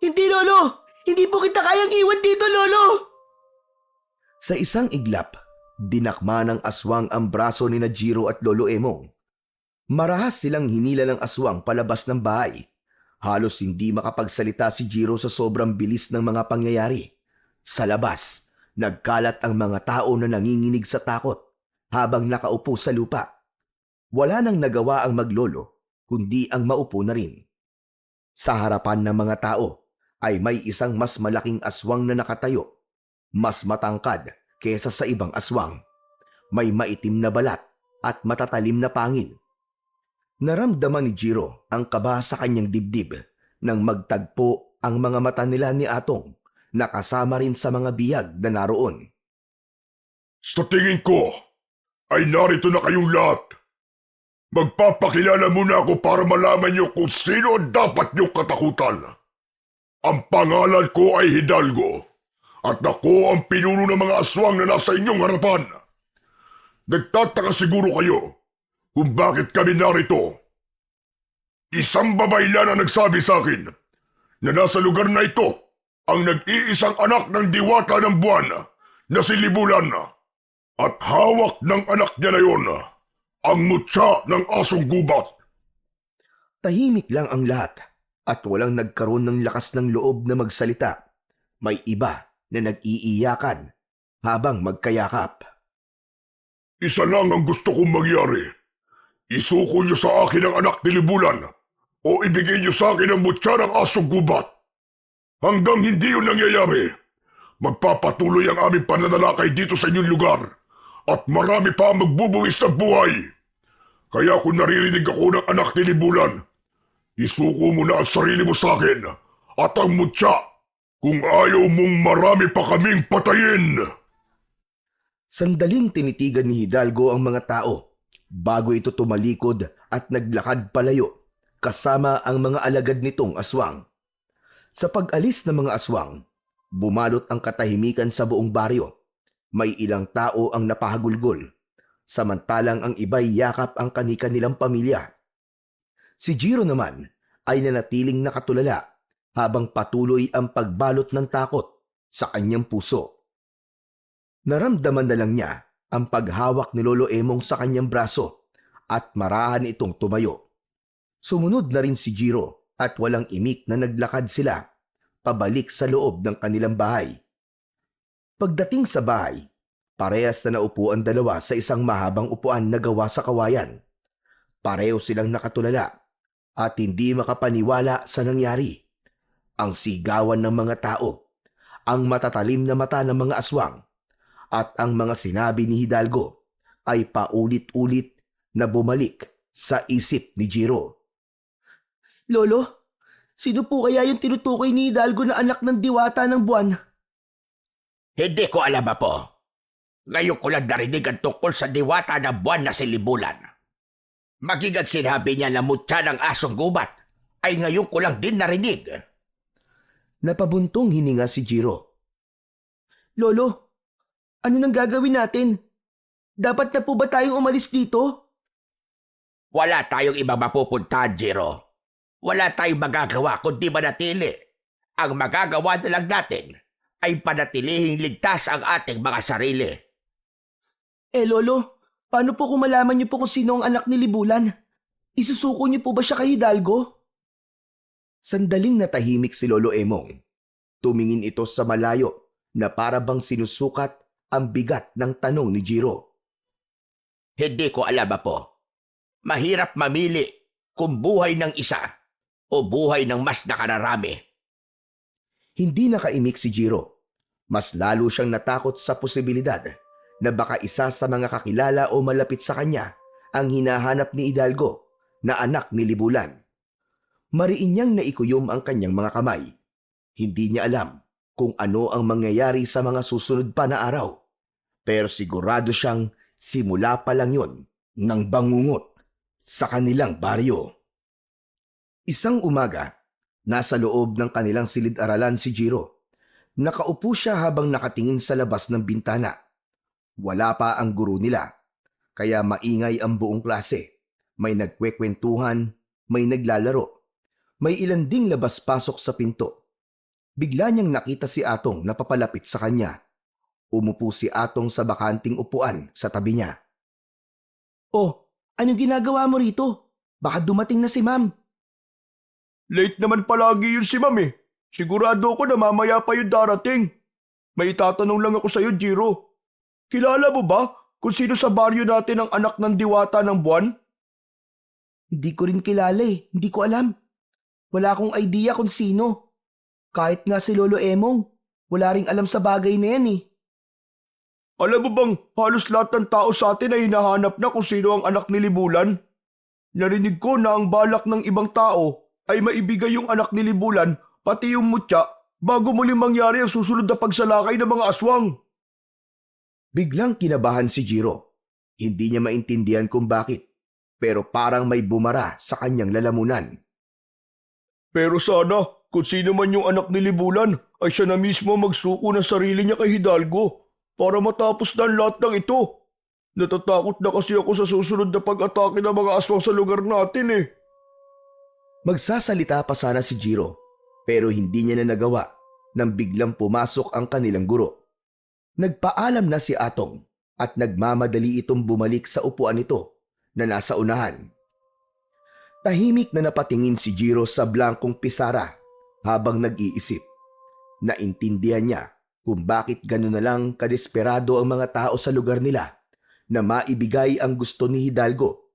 Hindi, Lolo! Hindi po kita kayang iwan dito, Lolo! Sa isang iglap, dinakma ng aswang ang braso ni Jiro at Lolo Emong. Marahas silang hinila ng aswang palabas ng bahay. Halos hindi makapagsalita si Jiro sa sobrang bilis ng mga pangyayari. Sa labas, nagkalat ang mga tao na nanginginig sa takot habang nakaupo sa lupa. Wala nang nagawa ang maglolo, kundi ang maupo na rin. Sa harapan ng mga tao ay may isang mas malaking aswang na nakatayo, mas matangkad kesa sa ibang aswang. May maitim na balat at matatalim na pangil. Naramdaman ni Jiro ang kaba sa kanyang dibdib nang magtagpo ang mga mata nila ni Atong na kasama rin sa mga biyag na naroon. Sa tingin ko, ay narito na kayong lahat. Magpapakilala muna ako para malaman niyo kung sino ang dapat niyong katakutan. Ang pangalan ko ay Hidalgo, at ako ang pinuno ng mga aswang na nasa inyong harapan. Nagtataka siguro kayo kung bakit kami narito. Isang babaylan ang nagsabi sa akin na nasa lugar na ito ang nag-iisang anak ng diwata ng buwan na si Libulan, at hawak ng anak niya na yon ang mutya ng asong gubat. Tahimik lang ang lahat at walang nagkaroon ng lakas ng loob na magsalita. May iba na nag-iiyakan habang magkayakap. Isa lang ang gusto kong mangyari. Isuko niyo sa akin ang anak ni Libulan o ibigay niyo sa akin ang mutya ng asong gubat. Hanggang hindi yun nangyayari, magpapatuloy ang aming pananalakay dito sa inyong lugar at marami pa ang magbubuwis ng buhay. Kaya kung naririnig ako ng anak ni Libulan, isuko mo na ang sarili mo sa akin at ang mutya kung ayaw mong marami pa kaming patayin. Sandaling tinitigan ni Hidalgo ang mga tao bago ito tumalikod at naglakad palayo kasama ang mga alagad nitong aswang. Sa pag-alis ng mga aswang, bumalot ang katahimikan sa buong baryo. May ilang tao ang napahagulgol, samantalang ang iba'y yakap ang kani-kanilang pamilya. Si Jiro naman ay nanatiling nakatulala habang patuloy ang pagbalot ng takot sa kanyang puso. Naramdaman na lang niya ang paghawak ni Lolo Emong sa kanyang braso at marahan itong tumayo. Sumunod na rin si Jiro at walang imik na naglakad sila pabalik sa loob ng kanilang bahay. Pagdating sa bahay, parehas na naupo ang dalawa sa isang mahabang upuan na gawa sa kawayan. Pareho silang nakatulala at hindi makapaniwala sa nangyari. Ang sigawan ng mga tao, ang matatalim na mata ng mga aswang, at ang mga sinabi ni Hidalgo ay paulit-ulit na bumalik sa isip ni Jiro. Lolo, sino po kaya yung tinutukoy ni Hidalgo na anak ng diwata ng buwan? Hindi ko alam, Apo. Ngayon ko lang narinig ang tungkol sa diwata ng buwan na si Libulan. Maging ang sinabi niya na mutya ng asong gubat ay ngayon ko lang din narinig. Napabuntong hininga si Jiro. Lolo, ano nang gagawin natin? Dapat na po ba tayong umalis dito? Wala tayong ibang mapupuntahan, Jiro. Wala tayong magagawa kundi manatili. Ang magagawa na lang natin ay panatilihing ligtas ang ating mga sarili. Lolo, paano po kung malaman niyo po kung sino ang anak ni Libulan? Isusuko niyo po ba siya kay Hidalgo? Sandaling natahimik si Lolo Emong. Tumingin ito sa malayo na para bang sinusukat ang bigat ng tanong ni Jiro. Hindi ko alam, Apo. Mahirap mamili kung buhay ng isa o buhay ng mas nakararami. Hindi nakaimik si Jiro. Mas lalo siyang natakot sa posibilidad na baka isa sa mga kakilala o malapit sa kanya ang hinahanap ni Hidalgo na anak ni Libulan. Mariin niyang naikuyom ang kanyang mga kamay. Hindi niya alam kung ano ang mangyayari sa mga susunod pa na araw. Pero sigurado siyang simula pa lang yon ng bangungot sa kanilang baryo. Isang umaga, nasa loob ng kanilang silid-aralan si Jiro. Nakaupo siya habang nakatingin sa labas ng bintana. Wala pa ang guro nila, kaya maingay ang buong klase. May nagkwekwentuhan, may naglalaro. May ilan ding labas-pasok sa pinto. Bigla niyang nakita si Atong na papalapit sa kanya. Umupo si Atong sa bakanting upuan sa tabi niya. Oh, anong ginagawa mo rito? Baka dumating na si Ma'am. Late naman palagi yun si Ma'am eh. Sigurado ako na mamaya pa yung darating. May itatanong lang ako sa'yo, Jiro. Kilala mo ba kung sino sa baryo natin ang anak ng diwata ng buwan? Hindi ko rin kilala eh. Hindi ko alam. Wala akong idea kung sino. Kahit nga si Lolo Emong, wala ring alam sa bagay na yan eh. Alam mo bang halos lahat ng tao sa atin ay hinahanap na kung sino ang anak ni Libulan? Narinig ko na ang balak ng ibang tao ay maibigay yung anak ni Libulan pati yung mutya bago muling mangyari ang susunod na pagsalakay ng mga aswang. Biglang kinabahan si Jiro. Hindi niya maintindihan kung bakit, pero parang may bumara sa kanyang lalamunan. Pero sana kung sino man yung anak ni Libulan ay siya na mismo magsuko ng sarili niya kay Hidalgo para matapos na ang lahat ng ito. Natatakot na kasi ako sa susunod na pag-atake ng mga aswang sa lugar natin eh. Magsasalita pa sana si Jiro, pero hindi niya na nagawa nang biglang pumasok ang kanilang guro. Nagpaalam na si Atong at nagmamadali itong bumalik sa upuan nito na nasa unahan. Tahimik na napatingin si Jiro sa blankong pisara habang nag-iisip. Naintindihan niya kung bakit gano'n na lang kadesperado ang mga tao sa lugar nila na maibigay ang gusto ni Hidalgo.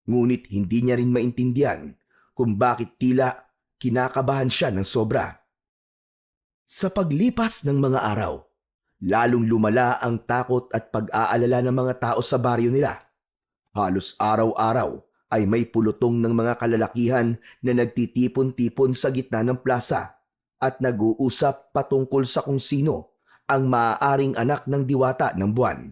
Ngunit hindi niya rin maintindihan kung bakit tila kinakabahan siya ng sobra. Sa paglipas ng mga araw, lalong lumala ang takot at pag-aalala ng mga tao sa baryo nila. Halos araw-araw ay may pulutong ng mga kalalakihan na nagtitipon-tipon sa gitna ng plaza at nag-uusap patungkol sa kung sino ang maaaring anak ng diwata ng buwan.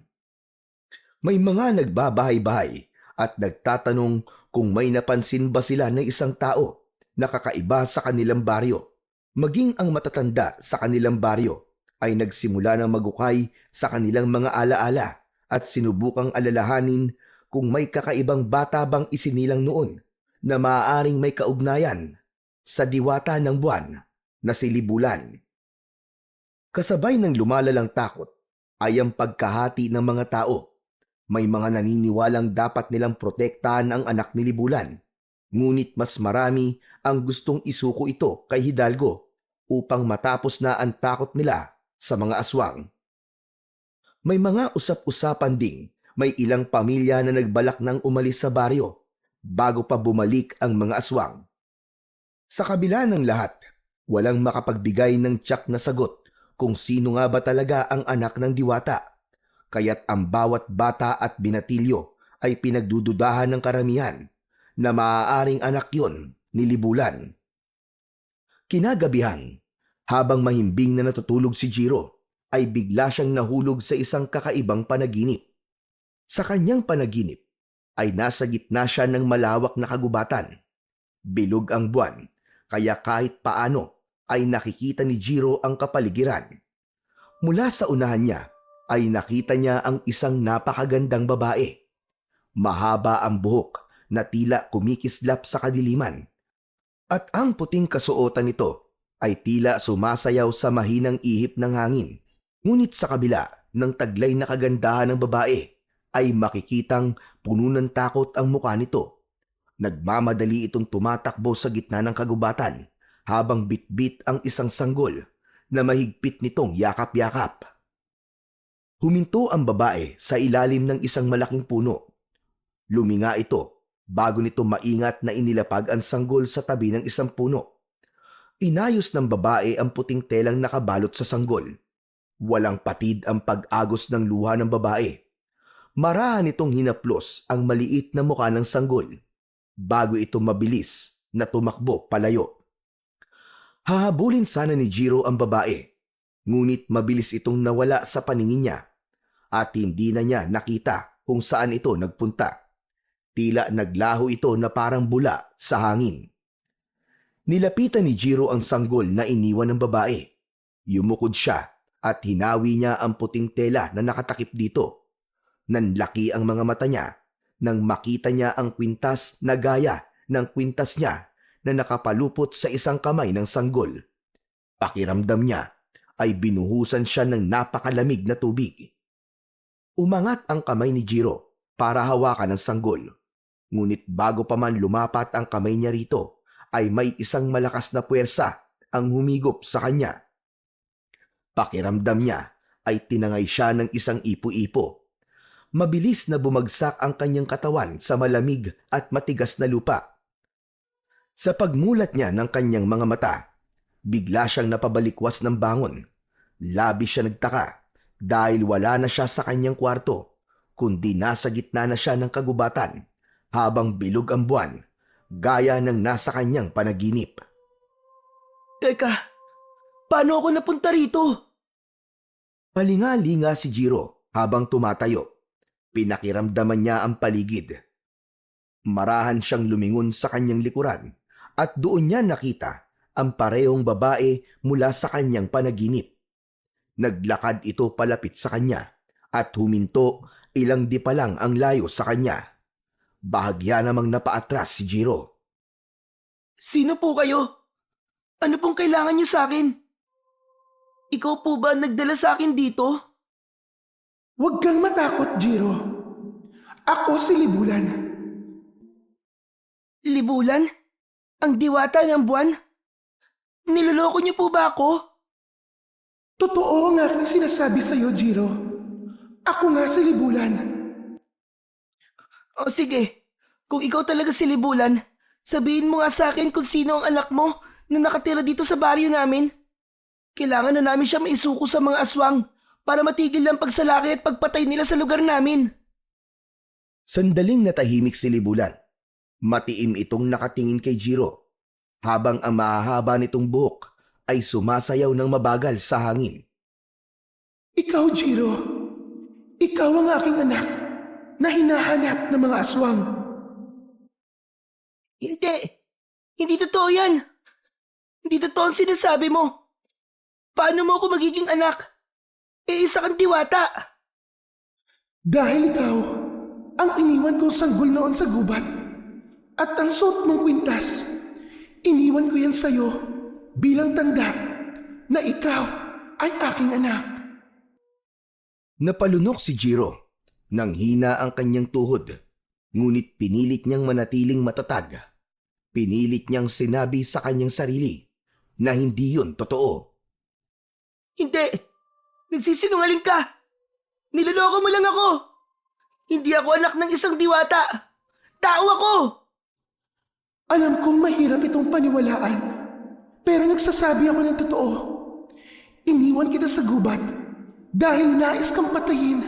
May mga nagbabahay-bahay at nagtatanong kung may napansin ba sila ng isang tao na kakaiba sa kanilang baryo. Maging ang matatanda sa kanilang baryo ay nagsimula ng magukay sa kanilang mga alaala at sinubukang alalahanin kung may kakaibang bata bang isinilang noon na maaaring may kaugnayan sa diwata ng buwan na si Libulan. Kasabay ng lumalalang takot ay ang pagkahati ng mga tao. May mga naniniwalang dapat nilang protektahan ang anak ni Libulan, ngunit mas marami ang gustong isuko ito kay Hidalgo upang matapos na ang takot nila sa mga aswang. May mga usap-usapan ding may ilang pamilya na nagbalak ng umalis sa baryo bago pa bumalik ang mga aswang. Sa kabila ng lahat, walang makapagbigay ng tiyak na sagot kung sino nga ba talaga ang anak ng diwata, kaya't ang bawat bata at binatilyo ay pinagdududahan ng karamihan na maaaring anak yon ni Libulan. Kinagabihan, habang mahimbing na natutulog si Jiro, ay bigla siyang nahulog sa isang kakaibang panaginip. Sa kanyang panaginip ay nasa gitna siya ng malawak na kagubatan. Bilog ang buwan, kaya kahit paano ay nakikita ni Jiro ang kapaligiran. Mula sa unahan niya ay nakita niya ang isang napakagandang babae. Mahaba ang buhok na tila kumikislap sa kadiliman. At ang puting kasuotan nito ay tila sumasayaw sa mahinang ihip ng hangin. Ngunit sa kabila ng taglay na kagandahan ng babae ay makikitang puno ng takot ang mukha nito. Nagmamadali itong tumatakbo sa gitna ng kagubatan habang bitbit ang isang sanggol na mahigpit nitong yakap-yakap. Huminto ang babae sa ilalim ng isang malaking puno. Luminga ito bago nito maingat na inilapag ang sanggol sa tabi ng isang puno. Inayos ng babae ang puting telang nakabalot sa sanggol. Walang patid ang pag-agos ng luha ng babae. Marahan nitong hinaplos ang maliit na mukha ng sanggol bago ito mabilis na tumakbo palayo. Hahabulin sana ni Jiro ang babae, ngunit mabilis itong nawala sa paningin niya at hindi na niya nakita kung saan ito nagpunta. Tila naglaho ito na parang bula sa hangin. Nilapitan ni Jiro ang sanggol na iniwan ng babae. Yumukod siya at hinawi niya ang puting tela na nakatakip dito. Nanlaki ang mga mata niya nang makita niya ang kwintas na gaya ng kwintas niya na nakapalupot sa isang kamay ng sanggol. Pakiramdam niya ay binuhusan siya ng napakalamig na tubig. Umangat ang kamay ni Jiro para hawakan ang sanggol. Ngunit bago pa man lumapat ang kamay niya rito, ay may isang malakas na puwersa ang humigop sa kanya. Pakiramdam niya ay tinangay siya ng isang ipo-ipo. Mabilis na bumagsak ang kanyang katawan sa malamig at matigas na lupa. Sa pagmulat niya ng kanyang mga mata, bigla siyang napabalikwas ng bangon. Labis siya nagtaka dahil wala na siya sa kanyang kwarto, kundi nasa gitna na siya ng kagubatan habang bilog ang buwan, gaya ng nasa kanyang panaginip. Teka, paano ako napunta rito? Palinga-linga si Jiro habang tumatayo. Pinakiramdaman niya ang paligid. Marahan siyang lumingon sa kanyang likuran at doon niya nakita ang parehong babae mula sa kanyang panaginip. Naglakad ito palapit sa kanya at huminto ilang di pa lang ang layo sa kanya. Bahagya namang napaatras si Jiro. Sino po kayo? Ano pong kailangan niyo sa akin? Ikaw po ba nagdala sa akin dito? Huwag kang matakot, Jiro. Ako si Libulan. Libulan? Ang diwata ng buwan? Niloloko niyo po ba ako? Totoo ang aking sinasabi sa'yo, Jiro. Ako nga si Libulan. O sige, kung ikaw talaga si Libulan, sabihin mo nga sa akin kung sino ang anak mo na nakatira dito sa baryo namin. Kailangan na namin siya maisuko sa mga aswang para matigil ang pagsalaki at pagpatay nila sa lugar namin. Sandaling natahimik si Libulan. Matiim itong nakatingin kay Jiro, habang ang mahahaba nitong buhok ay sumasayaw ng mabagal sa hangin. Ikaw, Jiro. Ikaw ang aking anak na hinahanap ng mga aswang. Hindi! Hindi totoo yan! Hindi totoo ang sinasabi mo. Paano mo ako magiging anak? Isa kang diwata. Dahil ikaw ang iniwan kong sanggol noon sa gubat at ang suot mong kwintas, iniwan ko yan sa'yo bilang tanda na ikaw ay aking anak. Napalunok si Jiro. Nang hina ang kanyang tuhod, ngunit pinilit niyang manatiling matatag. Pinilit niyang sinabi sa kanyang sarili na hindi yun totoo. Hindi. Nagsisinungaling ka. Niloloko mo lang ako. Hindi ako anak ng isang diwata. Tao ako. Alam kong mahirap itong paniwalaan, pero nagsasabi ako ng totoo. Iniwan kita sa gubat dahil nais kang patayin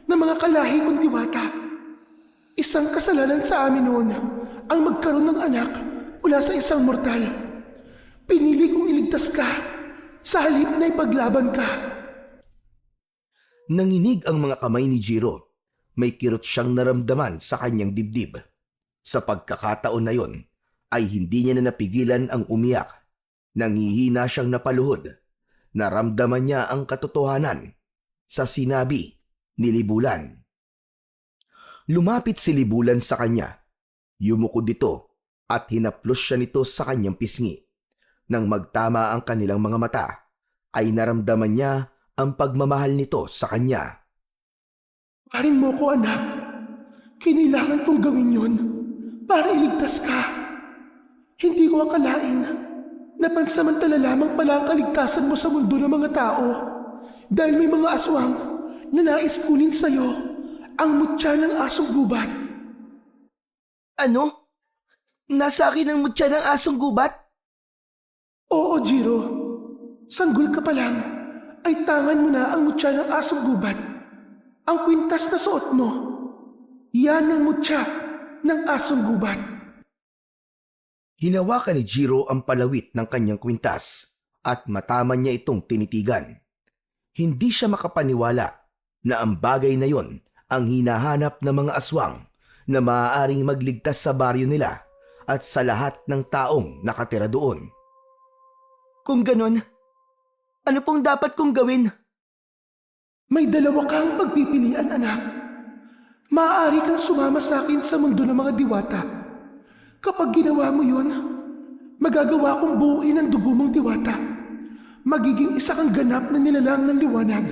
ng mga kalahi kong diwata. Isang kasalanan sa amin noon ang magkaroon ng anak mula sa isang mortal. Pinili kong iligtas ka sa halip na ipaglaban ka. Nanginig ang mga kamay ni Jiro. May kirot siyang naramdaman sa kanyang dibdib. Sa pagkakataon na yon, ay hindi niya na napigilan ang umiyak. Nangihina siyang napaluhod. Naramdaman niya ang katotohanan sa sinabi ni Libulan. Lumapit si Libulan sa kanya. Yumukod dito at hinaplos siya nito sa kanyang pisngi. Nang magtama ang kanilang mga mata, ay naramdaman niya ang pagmamahal nito sa kanya. Parin mo ko, anak. Kinailangan kong gawin yon para iligtas ka. Hindi ko akalain na pansamantala lamang pala ang kaligtasan mo sa mundo ng mga tao dahil may mga aswang na nais kunin sa'yo ang mutya ng asong gubat. Ano? Nasa akin ang mutya ng asong gubat? Oo, Jiro. Sanggol ka pa lang ay tangan mo na ang mutya ng asong gubat. Ang kwintas na suot mo, yan ang mutya ng asong gubat. Hinawakan ni Jiro ang palawit ng kanyang kwintas at mataman niya itong tinitigan. Hindi siya makapaniwala na ang bagay na yon ang hinahanap ng mga aswang na maaaring magligtas sa baryo nila at sa lahat ng taong nakatira doon. Kung ganon, ano pong dapat kong gawin? May dalawa kang pagpipilian, anak. Maaari kang sumama sa akin sa mundo ng mga diwata. Kapag ginawa mo yun, magagawa kong buuin ang dugo mong diwata. Magiging isa kang ganap na nilalang ng liwanag.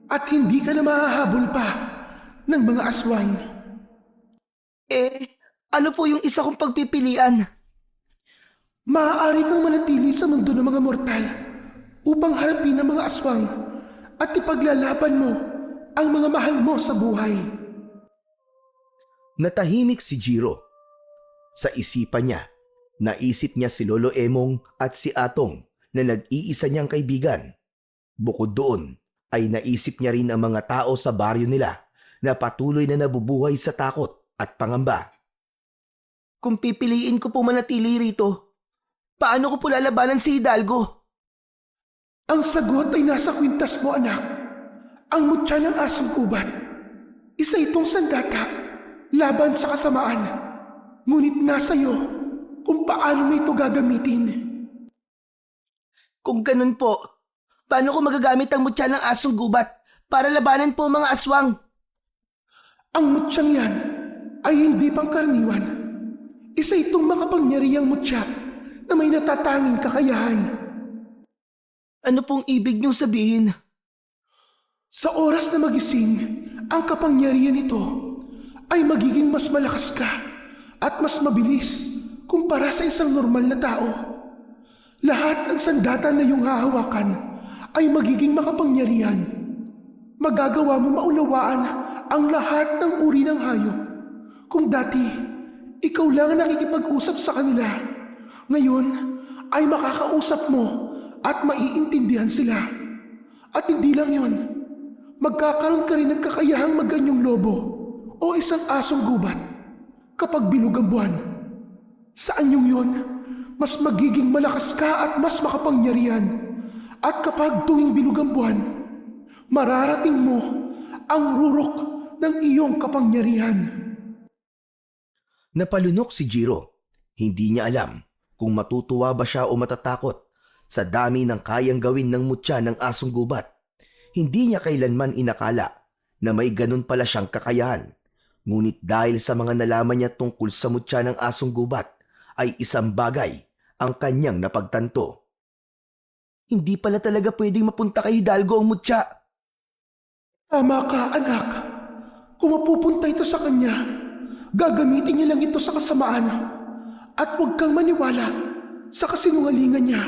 At hindi ka na mahahabol pa ng mga aswang. Ano po yung isa kong pagpipilian? Maaari kang manatili sa mundo ng mga mortal upang harapin ang mga aswang at ipaglalaban mo ang mga mahal mo sa buhay. Natahimik si Jiro. Sa isipan niya, naisip niya si Lolo Emong at si Atong na nag-iisa niyang kaibigan. Bukod doon, ay naisip niya rin ang mga tao sa baryo nila na patuloy na nabubuhay sa takot at pangamba. Kung pipiliin ko po manatili rito, paano ko po lalabanan si Hidalgo? Ang sagot ay nasa kwintas mo, anak. Ang mutya ng asong gubat. Isa itong sandata laban sa kasamaan. Ngunit nasa iyo kung paano mo ito gagamitin. Kung ganun po, paano ko magagamit ang mutya ng asong gubat para labanan po ang mga aswang? Ang mutyang yan ay hindi pangkaraniwan. Isa itong makapangyarihang mutya na may natatanging kakayahan. Ano pong ibig niyong sabihin? Sa oras na magising, ang kapangyarihan nito ay magiging mas malakas ka at mas mabilis kumpara sa isang normal na tao. Lahat ng sandata na iyong hahawakan ay magiging makapangyarihan. Magagawa mo maunawaan ang lahat ng uri ng hayop. Kung dati, ikaw lang ang nakikipag-usap sa kanila, ngayon ay makakausap mo at maiintindihan sila. At hindi lang yon, magkakaroon ka rin ng kakayahang maganyong lobo o isang asong gubat kapag bilog ang buwan. Sa anyong yon, mas magiging malakas ka at mas makapangyarihan. At kapag tuwing bilog ang buwan, mararating mo ang rurok ng iyong kapangyarihan. Napalunok si Jiro. Hindi niya alam kung matutuwa ba siya o matatakot Sa dami ng kayang gawin ng mutya ng asong gubat, hindi niya kailanman inakala na may ganun pala siyang kakayahan. Ngunit dahil sa mga nalaman niya tungkol sa mutya ng asong gubat, ay isang bagay ang kanyang napagtanto. Hindi pala talaga pwedeng mapunta kay Hidalgo ang mutya. Tama ka, anak. Kung mapupunta ito sa kanya, gagamitin niya lang ito sa kasamaan. At huwag kang maniwala sa kasinungalingan niya.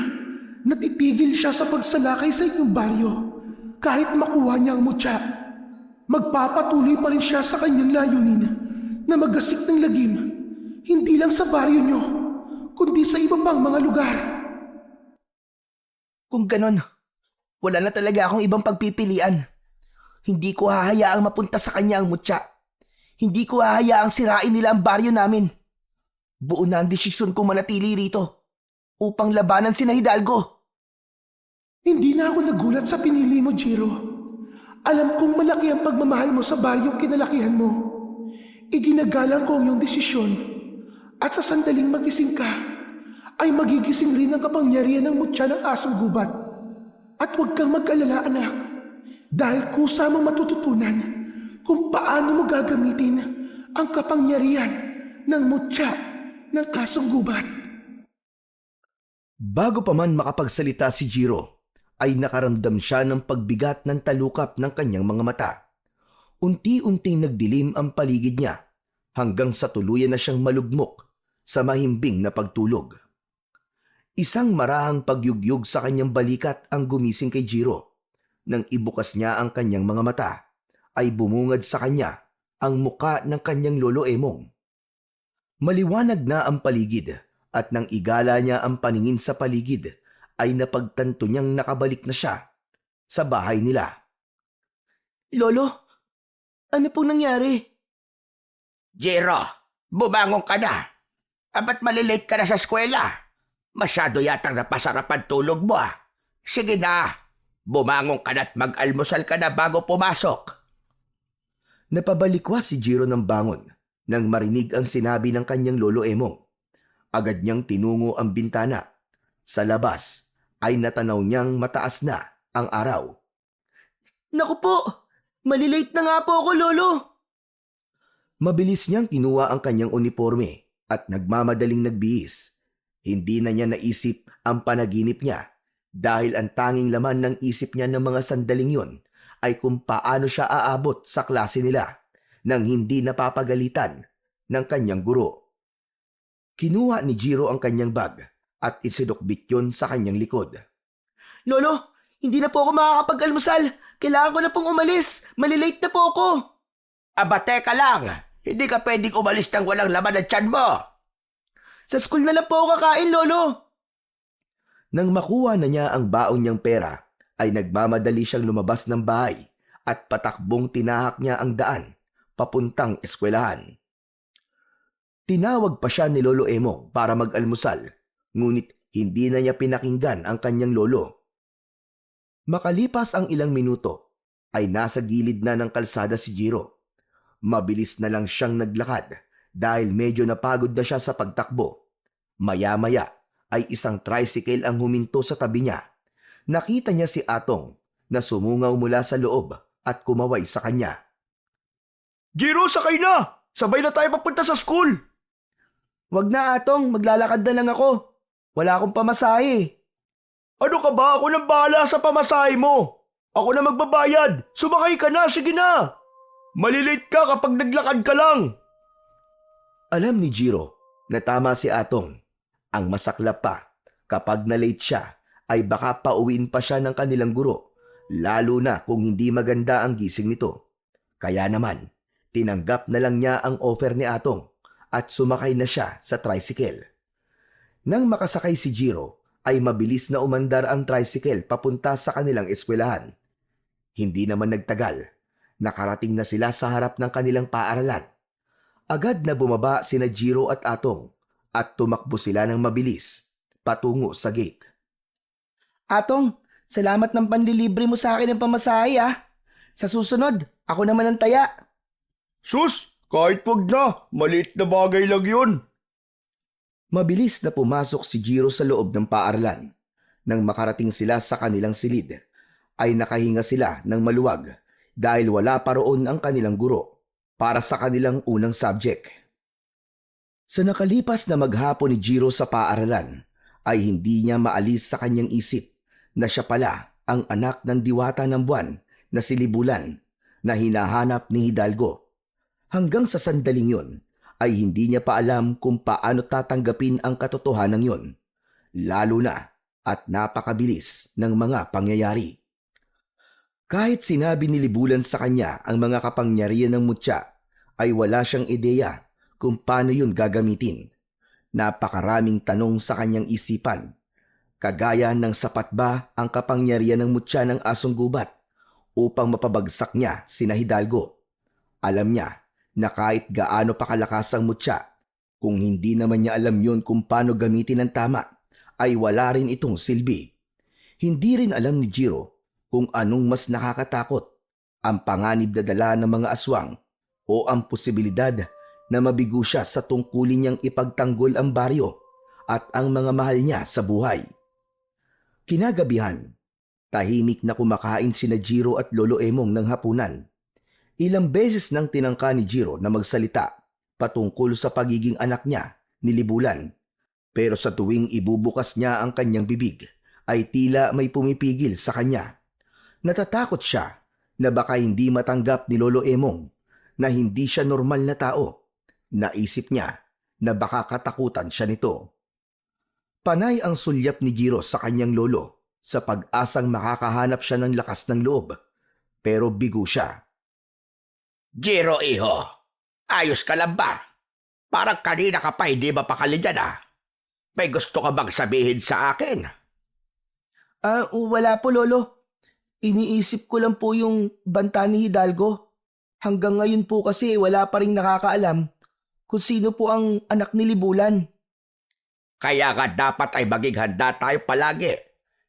Natitigil siya sa pagsalakay sa inyong baryo kahit makuha niya ang mutya. Magpapatuloy pa rin siya sa kanyang layunin na magasik ng lagim, hindi lang sa baryo niyo, kundi sa iba pang mga lugar. Kung ganon, wala na talaga akong ibang pagpipilian. Hindi ko hahayaang mapunta sa kanya ang mutya. Hindi ko hahayaang sirain nila ang baryo namin. Buo na ang desisyon kong manatili rito upang labanan sina Hidalgo. Hindi na ako nagulat sa pinili mo, Jiro. Alam kong malaki ang pagmamahal mo sa baryong kinalakihan mo. Iginagalang ko ang iyong desisyon. At sa sandaling magising ka, ay magigising rin ang kapangyarihan ng mutya ng asong gubat. At huwag kang mag-alala, anak, dahil kusa mong matututunan kung paano mo gagamitin ang kapangyarihan ng mutya ng asong gubat. Bago pa man makapagsalita si Jiro, ay nakaramdam siya ng pagbigat ng talukap ng kanyang mga mata. Unti-unting nagdilim ang paligid niya hanggang sa tuluyan na siyang malugmok sa mahimbing na pagtulog. Isang marahang pagyugyug sa kanyang balikat ang gumising kay Jiro. Nang ibukas niya ang kanyang mga mata, ay bumungad sa kanya ang muka ng kanyang lolo Emong. Maliwanag na ang paligid at nang igala niya ang paningin sa paligid, ay napagtanto niyang nakabalik na siya sa bahay nila. Lolo, ano pong nangyari? Jiro, bumangon ka na. Ba't malilate ka na sa eskwela? Masyado yatang napasarapan tulog mo ah. Sige na, bumangon ka na at mag-almusal ka na bago pumasok. Napabalikwas si Jiro ng bangon nang marinig ang sinabi ng kanyang lolo Emong. Agad niyang tinungo ang bintana. Sa labas ay natanaw niyang mataas na ang araw. Naku po, malilate na nga po ako, Lolo. Mabilis niyang kinuha ang kanyang uniforme at nagmamadaling nagbihis. Hindi na niya naisip ang panaginip niya dahil ang tanging laman ng isip niya ng mga sandaling yon ay kung paano siya aabot sa klase nila nang hindi napapagalitan ng kanyang guro. Kinuha ni Jiro ang kanyang bag at isinukbit yon sa kanyang likod. Lolo, hindi na po ako makakapag-almusal. Kailangan ko na pong umalis. Malilate na po ako. Teka lang, hindi ka pwedeng umalis ng walang laman ng tiyan mo. Sa school na lang po ako kakain, Lolo. Nang makuha na niya ang baon niyang pera, ay nagmamadali siyang lumabas ng bahay at patakbong tinahak niya ang daan papuntang eskwelahan. Tinawag pa siya ni Lolo Emong para mag-almusal, ngunit hindi na niya pinakinggan ang kanyang lolo. Makalipas ang ilang minuto, ay nasa gilid na ng kalsada si Jiro. Mabilis na lang siyang naglakad dahil medyo napagod na siya sa pagtakbo. Maya-maya ay isang tricycle ang huminto sa tabi niya. Nakita niya si Atong na sumungaw mula sa loob at kumaway sa kanya. Jiro, sakay na! Sabay na tayo papunta sa school! Wag na, Atong. Maglalakad na lang ako. Wala akong pamasahe. Ano ka ba? Ako nang bahala sa pamasahe mo. Ako na magbabayad. Sumakay ka na, sige na. Malilate ka kapag naglakad ka lang. Alam ni Jiro na tama si Atong. Ang masaklap pa, kapag na-late siya, ay baka pauwiin pa siya ng kanilang guro, lalo na kung hindi maganda ang gising nito. Kaya naman, tinanggap na lang niya ang offer ni Atong at sumakay na siya sa tricycle. Nang makasakay si Jiro, ay mabilis na umandar ang tricycle papunta sa kanilang eskwelahan. Hindi naman nagtagal, nakarating na sila sa harap ng kanilang paaralan. Agad na bumaba sina Jiro at Atong at tumakbo sila ng mabilis patungo sa gate. Atong, salamat ng panlilibre mo sa akin ng pamasahe ah. Sa susunod, ako naman ang taya. Sus, kahit wag na. Maliit na bagay lang yun. Mabilis na pumasok si Jiro sa loob ng paaralan. Nang makarating sila sa kanilang silid, ay nakahinga sila ng maluwag dahil wala pa roon ang kanilang guro para sa kanilang unang subject. Sa nakalipas na maghapon ni Jiro sa paaralan, ay hindi niya maalis sa kanyang isip na siya pala ang anak ng diwata ng buwan na si Libulan na hinahanap ni Hidalgo. Hanggang sa sandaling yun, ay hindi niya pa alam kung paano tatanggapin ang katotohanan yun, lalo na at napakabilis ng mga pangyayari. Kahit sinabi ni Libulan sa kanya ang mga kapangyarihan ng mutya, ay wala siyang ideya kung paano yun gagamitin. Napakaraming tanong sa kanyang isipan, kagaya ng sapat ba ang kapangyarihan ng mutya ng asong gubat upang mapabagsak niya sina Hidalgo. Alam niya na kahit gaano pa kalakas ang mutya, kung hindi naman niya alam yun kung paano gamitin ng tama, ay wala rin itong silbi. Hindi rin alam ni Jiro kung anong mas nakakatakot, ang panganib na dala ng mga aswang o ang posibilidad na mabigo siya sa tungkulin niyang ipagtanggol ang baryo at ang mga mahal niya sa buhay. Kinagabihan, tahimik na kumakain sina Jiro at Lolo Emong ng hapunan. Ilang beses nang tinangka ni Jiro na magsalita patungkol sa pagiging anak niya ni Libulan. Pero sa tuwing ibubukas niya ang kanyang bibig, ay tila may pumipigil sa kanya. Natatakot siya na baka hindi matanggap ni Lolo Emong na hindi siya normal na tao. Naisip niya na baka katakutan siya nito. Panay ang sulyap ni Jiro sa kanyang lolo sa pag-asang makakahanap siya ng lakas ng loob. Pero bigo siya. Jiro, iho, ayos ka lang ba? Parang kanina ka pa hindi mapakali dyan ah. May gusto ka bang sabihin sa akin? Wala po, Lolo. Iniisip ko lang po yung banta ni Hidalgo. Hanggang ngayon po kasi wala pa rin nakakaalam kung sino po ang anak ni Libulan. Kaya nga dapat ay maging handa tayo palagi.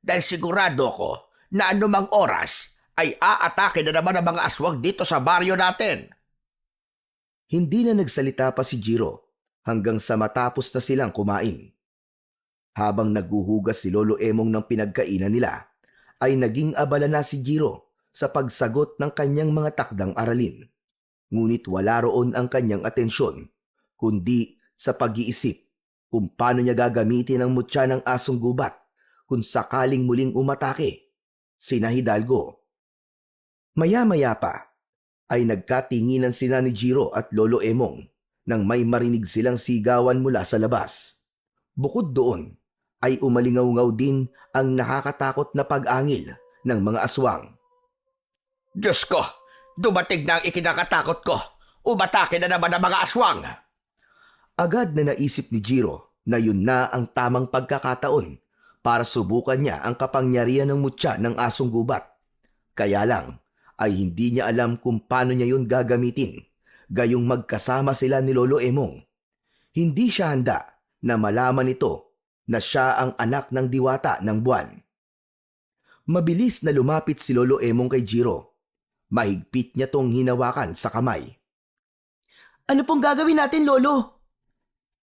Dahil sigurado ko na anumang oras ay aatake na naman ang mga aswang dito sa baryo natin. Hindi na nagsalita pa si Jiro hanggang sa matapos na silang kumain. Habang naghuhugas si Lolo Emong ng pinagkainan nila, ay naging abala na si Jiro sa pagsagot ng kanyang mga takdang aralin. Ngunit wala roon ang kanyang atensyon, kundi sa pag-iisip kung paano niya gagamitin ang mutya ng asong gubat kung sakaling muling umatake sina Hidalgo. Maya-maya pa ay nagkatinginan sina ni Jiro at Lolo Emong nang may marinig silang sigawan mula sa labas. Bukod doon ay umalingaw-ngaw din ang nakakatakot na pag-angil ng mga aswang. Diyos ko, dumating na ang ikinakatakot ko. Umatake na naman ang mga aswang. Agad na naisip ni Jiro na yun na ang tamang pagkakataon para subukan niya ang kapangyarihan ng mutya ng asong gubat. Kaya lang ay hindi niya alam kung paano niya yun gagamitin, gayong magkasama sila ni Lolo Emong. Hindi siya handa na malaman ito na siya ang anak ng diwata ng buwan. Mabilis na lumapit si Lolo Emong kay Jiro. Mahigpit niya tong hinawakan sa kamay. Ano pong gagawin natin, Lolo?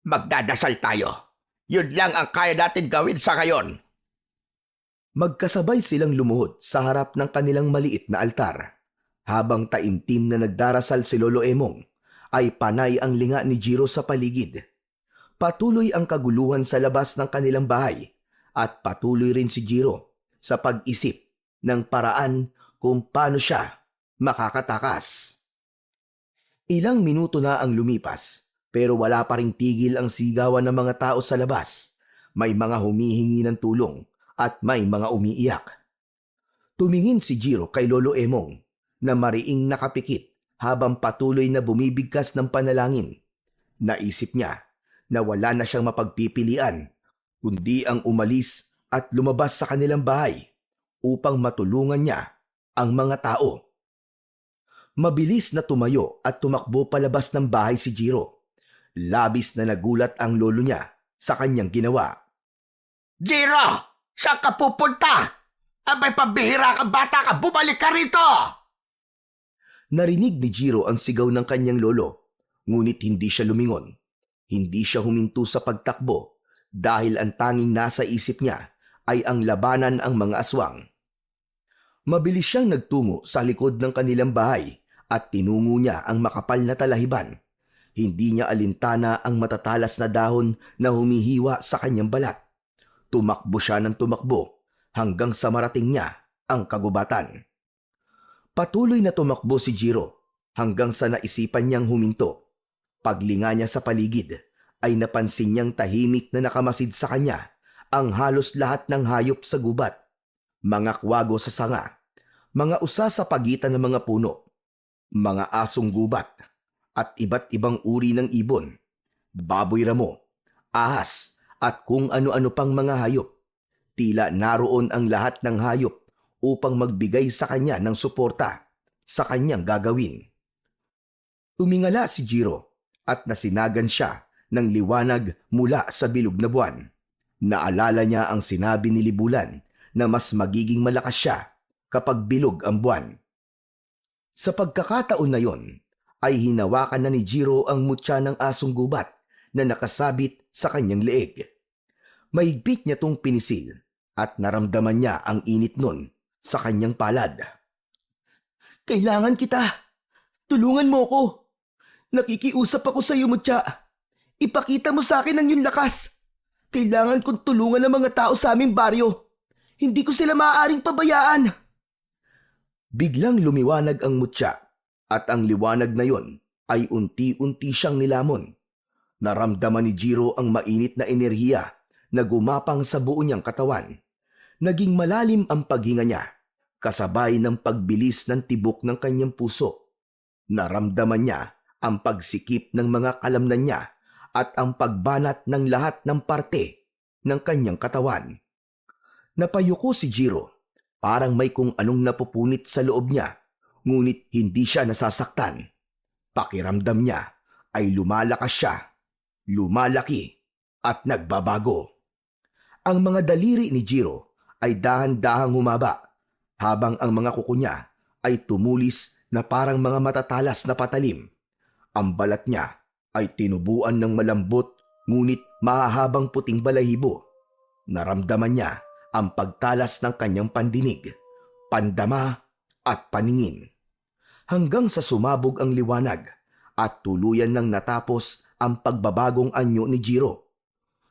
Magdadasal tayo. Yun lang ang kaya natin gawin sa ngayon. Magkasabay silang lumuhod sa harap ng kanilang maliit na altar. Habang taimtim na nagdarasal si Lolo Emong, ay panay ang linga ni Jiro sa paligid. Patuloy ang kaguluhan sa labas ng kanilang bahay at patuloy rin si Jiro sa pag-isip ng paraan kung paano siya makakatakas. Ilang minuto na ang lumipas pero wala pa ring tigil ang sigawan ng mga tao sa labas. May mga humihingi ng tulong at may mga umiiyak. Tumingin si Jiro kay Lolo Emong na mariing nakapikit habang patuloy na bumibigkas ng panalangin. Naisip niya na wala na siyang mapagpipilian kundi ang umalis at lumabas sa kanilang bahay upang matulungan niya ang mga tao. Mabilis na tumayo at tumakbo palabas ng bahay si Jiro. Labis na nagulat ang lolo niya sa kanyang ginawa. Jiro! Saan ka pupunta? Abay pambihira kang bata ka! Bumalik ka rito! Narinig ni Jiro ang sigaw ng kanyang lolo, ngunit hindi siya lumingon. Hindi siya huminto sa pagtakbo dahil ang tanging nasa isip niya ay ang labanan ang mga aswang. Mabilis siyang nagtungo sa likod ng kanilang bahay at tinungo niya ang makapal na talahiban. Hindi niya alintana ang matatalas na dahon na humihiwa sa kanyang balat. Tumakbo siya ng tumakbo hanggang sa marating niya ang kagubatan. Patuloy na tumakbo si Jiro hanggang sa naisipan niyang huminto. Paglinga niya sa paligid ay napansin niyang tahimik na nakamasid sa kanya ang halos lahat ng hayop sa gubat. Mga kwago sa sanga, mga usa sa pagitan ng mga puno, mga asong gubat, at iba't ibang uri ng ibon, baboy ramo, ahas, at kung ano-ano pang mga hayop. Tila naroon ang lahat ng hayop upang magbigay sa kanya ng suporta sa kanyang gagawin. Tumingala si Jiro at nasinagan siya ng liwanag mula sa bilog na buwan. Naalala niya ang sinabi ni Libulan na mas magiging malakas siya kapag bilog ang buwan. Sa pagkakataon na yon, ay hinawakan na ni Jiro ang mutya ng asong gubat na nakasabit sa kanyang leeg. Mahigpit niya tong pinisil at naramdaman niya ang init nun sa kanyang palad. Kailangan kita! Tulungan mo ko! Nakikiusap ako sa iyo, mutya. Ipakita mo sa akin ang iyong lakas. Kailangan kong tulungan ang mga tao sa aming baryo. Hindi ko sila maaaring pabayaan. Biglang lumiwanag ang mutya at ang liwanag na yon ay unti-unti siyang nilamon. Naramdaman ni Jiro ang mainit na enerhiya na gumapang sa buo niyang katawan. Naging malalim ang paghinga niya, kasabay ng pagbilis ng tibok ng kanyang puso. Naramdaman niya ang pagsikip ng mga kalamnan niya at ang pagbanat ng lahat ng parte ng kanyang katawan. Napayuko si Jiro, parang may kung anong napupunit sa loob niya, ngunit hindi siya nasasaktan. Pakiramdam niya ay lumalakas siya, lumalaki, at nagbabago. Ang mga daliri ni Jiro ay dahan-dahang humaba, habang ang mga kuko niya ay tumulis na parang mga matatalas na patalim. Ang balat niya ay tinubuan ng malambot ngunit mahahabang puting balahibo. Naramdaman niya ang pagtalas ng kanyang pandinig, pandama at paningin. Hanggang sa sumabog ang liwanag at tuluyan nang natapos ang pagbabagong anyo ni Jiro.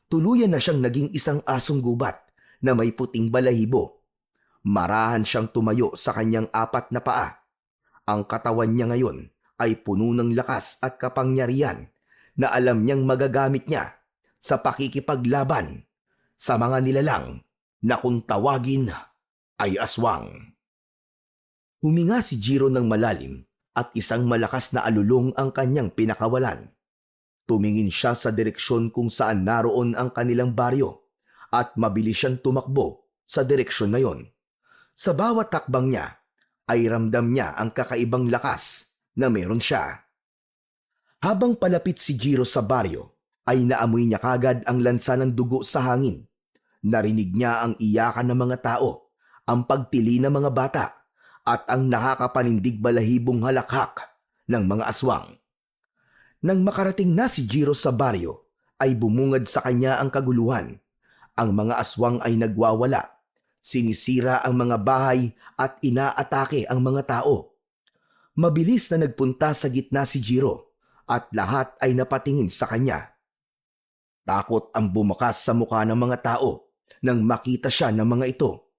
Tuluyan na siyang naging isang asong gubat na may puting balahibo. Marahan siyang tumayo sa kanyang 4 na paa. Ang katawan niya ngayon ay puno ng lakas at kapangyarihan na alam niyang magagamit niya sa pakikipaglaban sa mga nilalang na kung tawagin ay aswang. Huminga si Jiro ng malalim at isang malakas na alulong ang kanyang pinakawalan. Tumingin siya sa direksyon kung saan naroon ang kanilang baryo at mabilis siyang tumakbo sa direksyon na yon. Sa bawat takbang niya ay ramdam niya ang kakaibang lakas na meron siya. Habang palapit si Jiro sa baryo, ay naamoy niya kagad ang lansa ng dugo sa hangin. Narinig niya ang iyakan ng mga tao, ang pagtili ng mga bata, at ang nakakapanindig balahibong halakhak ng mga aswang. Nang makarating na si Jiro sa baryo, ay bumungad sa kanya ang kaguluhan. Ang mga aswang ay nagwawala, sinisira ang mga bahay at inaatake ang mga tao. Mabilis na nagpunta sa gitna si Jiro at lahat ay napatingin sa kanya. Takot ang bumakas sa mukha ng mga tao nang makita siya ng mga ito,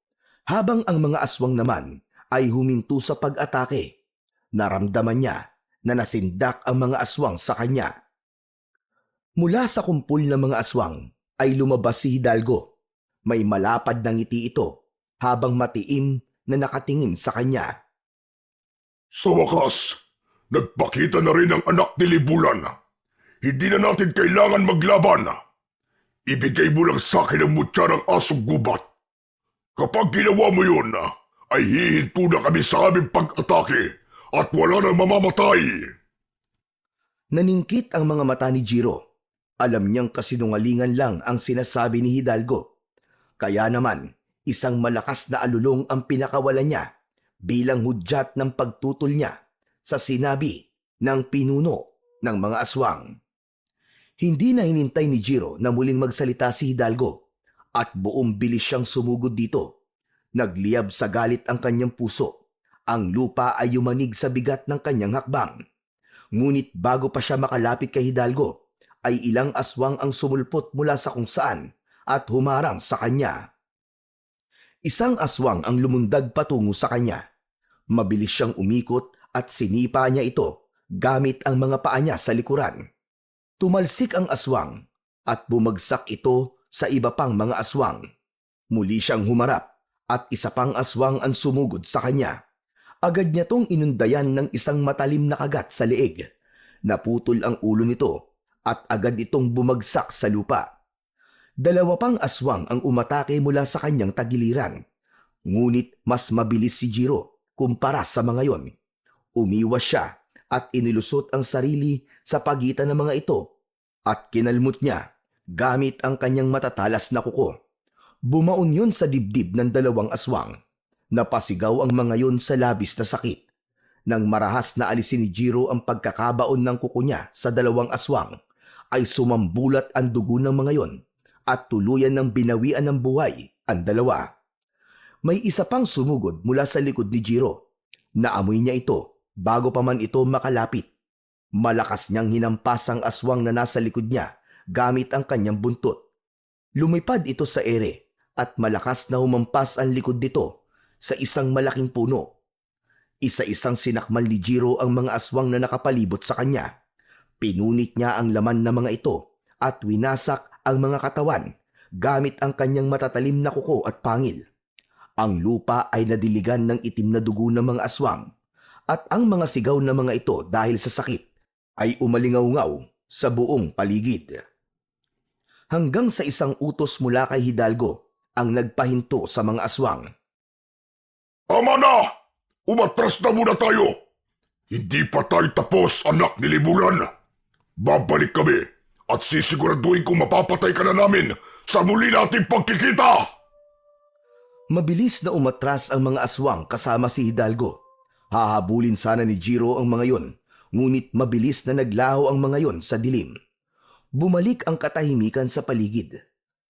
habang ang mga aswang naman ay huminto sa pag-atake. Naramdaman niya na nasindak ang mga aswang sa kanya. Mula sa kumpul ng mga aswang ay lumabas si Hidalgo. May malapad na ngiti ito habang matiim na nakatingin sa kanya. Sa wakas, nagpakita na rin ang anak ni Libulan. Hindi na natin kailangan maglaban. Ibigay mo lang sa akin ang mutya ng asong gubat. Kapag ginawa mo yun, ay hihinto na kami sa aming pag-atake at wala nang mamamatay. Naningkit ang mga mata ni Jiro. Alam niyang kasinungalingan lang ang sinasabi ni Hidalgo. Kaya naman, isang malakas na alulong ang pinakawalan niya bilang hudyat ng pagtutol niya sa sinabi ng pinuno ng mga aswang. Hindi na hinintay ni Jiro na muling magsalita si Hidalgo. at buong bilis siyang sumugod dito. Nagliyab sa galit ang kanyang puso. Ang lupa ay yumanig sa bigat ng kanyang hakbang. Ngunit bago pa siya makalapit kay Hidalgo, ay ilang aswang ang sumulpot mula sa kung saan at humarang sa kanya. Isang aswang ang lumundag patungo sa kanya. Mabilis siyang umikot at sinipa niya ito gamit ang mga paa niya sa likuran. Tumalsik ang aswang at bumagsak ito sa iba pang mga aswang. Muli siyang humarap at isa pang aswang ang sumugod sa kanya. Agad niya tong inundayan ng isang matalim na kagat sa leeg. Naputol ang ulo nito at agad itong bumagsak sa lupa. Dalawa pang aswang ang umatake mula sa kanyang tagiliran. Ngunit mas mabilis si Jiro kumpara sa mga yon. Umiwas siya at inilusot ang sarili sa pagitan ng mga ito at kinalmot niya gamit ang kanyang matatalas na kuko. Bumaon yun sa dibdib ng dalawang aswang. Napasigaw ang mga yon sa labis na sakit. Nang marahas na alisin ni Jiro ang pagkakabaon ng kuko niya sa dalawang aswang, ay sumambulat ang dugo ng mga yon at tuluyan ng binawian ng buhay ang dalawa. May isa pang sumugod mula sa likod ni Jiro. Naamoy niya ito bago pa man ito makalapit. Malakas niyang hinampas ang aswang na nasa likod niya gamit ang kanyang buntot. Lumipad ito sa ere at malakas na humampas ang likod nito sa isang malaking puno. Isa-isang sinakmal ni Jiro ang mga aswang na nakapalibot sa kanya. Pinunit niya ang laman ng mga ito at winasak ang mga katawan gamit ang kanyang matatalim na kuko at pangil. Ang lupa ay nadiligan ng itim na dugo ng mga aswang at ang mga sigaw ng mga ito dahil sa sakit ay umalingaw-ngaw sa buong paligid. Hanggang sa isang utos mula kay Hidalgo ang nagpahinto sa mga aswang. Tama na! Umatras na muna tayo! Hindi pa tayo tapos, anak ni Libulan. Babalik kami at sisiguraduhin kung mapapatay ka na namin sa muli nating pagkikita! Mabilis na umatras ang mga aswang kasama si Hidalgo. Hahabulin sana ni Jiro ang mga yon, ngunit mabilis na naglaho ang mga yon sa dilim. Bumalik ang katahimikan sa paligid.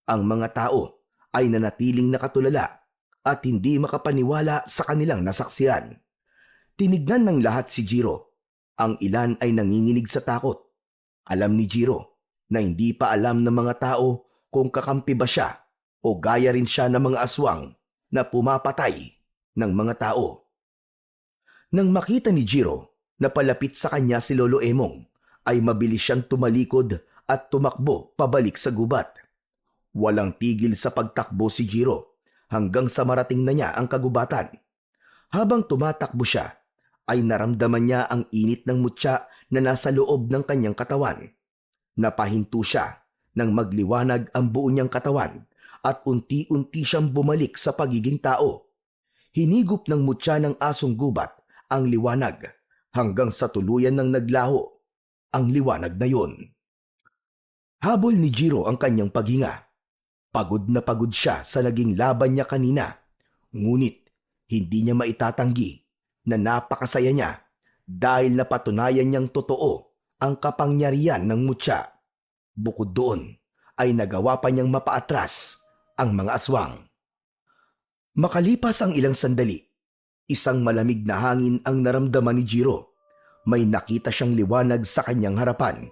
Ang mga tao ay nanatiling nakatulala at hindi makapaniwala sa kanilang nasaksihan. Tinignan ng lahat si Jiro. Ang ilan ay nanginginig sa takot. Alam ni Jiro na hindi pa alam ng mga tao kung kakampi ba siya o gaya rin siya ng mga aswang na pumapatay ng mga tao. Nang makita ni Jiro na palapit sa kanya si Lolo Emong, ay mabilis siyang tumalikod at tumakbo pabalik sa gubat. Walang tigil sa pagtakbo si Jiro hanggang sa marating na niya ang kagubatan. Habang tumatakbo siya, ay naramdaman niya ang init ng mutya na nasa loob ng kanyang katawan. Napahinto siya nang magliwanag ang buo niyang katawan at unti-unti siyang bumalik sa pagiging tao. Hinigop ng mutya ng asong gubat ang liwanag hanggang sa tuluyan ng naglaho ang liwanag na yon. Habol ni Jiro ang kanyang paghinga. Pagod na pagod siya sa naging laban niya kanina. Ngunit hindi niya maitatanggi na napakasaya niya dahil napatunayan niyang totoo ang kapangyarihan ng mutya. Bukod doon ay nagawa pa niyang mapaatras ang mga aswang. Makalipas ang ilang sandali, isang malamig na hangin ang naramdaman ni Jiro. May nakita siyang liwanag sa kanyang harapan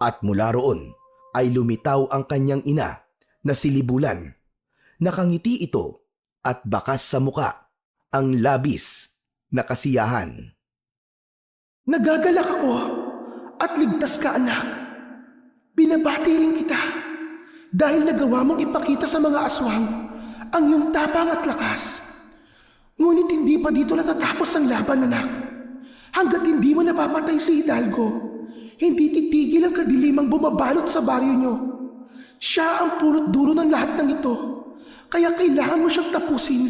at mula roon ay lumitaw ang kanyang ina na si Libulan. Nakangiti ito at bakas sa muka ang labis na kasiyahan. Nagagalak ako at ligtas ka, anak. Binabati rin kita dahil nagawa mong ipakita sa mga aswang ang iyong tapang at lakas. Ngunit hindi pa dito natatapos ang laban, anak. Hanggat hindi mo napapatay si Hidalgo, hindi titigil ang kadilimang bumabalot sa baryo niyo. Siya ang punot dulo ng lahat ng ito, kaya kailangan mo siyang tapusin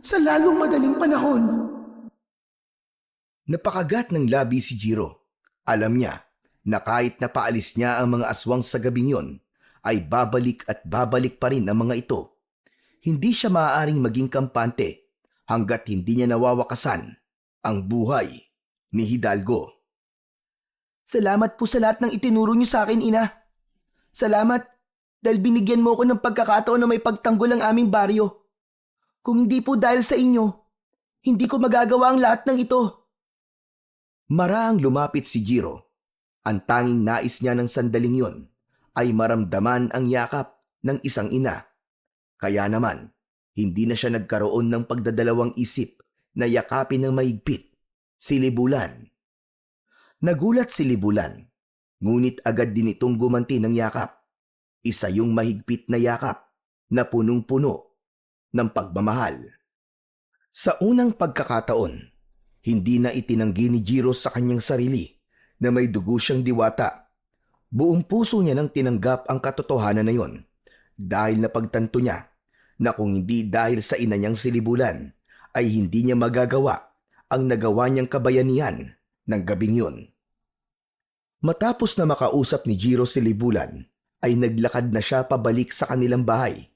sa lalong madaling panahon. Napakagat ng labi si Jiro. Alam niya na kahit napaalis niya ang mga aswang sa gabing yon, ay babalik at babalik pa rin ang mga ito. Hindi siya maaaring maging kampante hanggat hindi niya nawawakasan ang buhay ni Hidalgo. Salamat po sa lahat ng itinuro niyo sa akin, Ina. Salamat. dahil binigyan mo ko ng pagkakataon na may pagtanggol ang aming baryo. Kung hindi po dahil sa inyo, hindi ko magagawa ang lahat ng ito. Maraang lumapit si Jiro. Ang tanging nais niya ng sandaling yon ay maramdaman ang yakap ng isang ina. Kaya naman, hindi na siya nagkaroon ng pagdadalawang isip na yakapin ng mahigpit si Libulan. Nagulat si Libulan, ngunit agad din itong gumanti ng yakap. Isa yung mahigpit na yakap na punong-puno ng pagmamahal. Sa unang pagkakataon, hindi na itinanggi ni Jiro sa kanyang sarili na may dugo siyang diwata. Buong puso niya nang tinanggap ang katotohanan na yon dahil napagtanto niya na kung hindi dahil sa ina niyang si Libulan ay hindi niya magagawa ang nagawa niyang kabayanihan ng gabing yon. Matapos na makausap ni Jiro si Libulan, ay naglakad na siya pabalik sa kanilang bahay.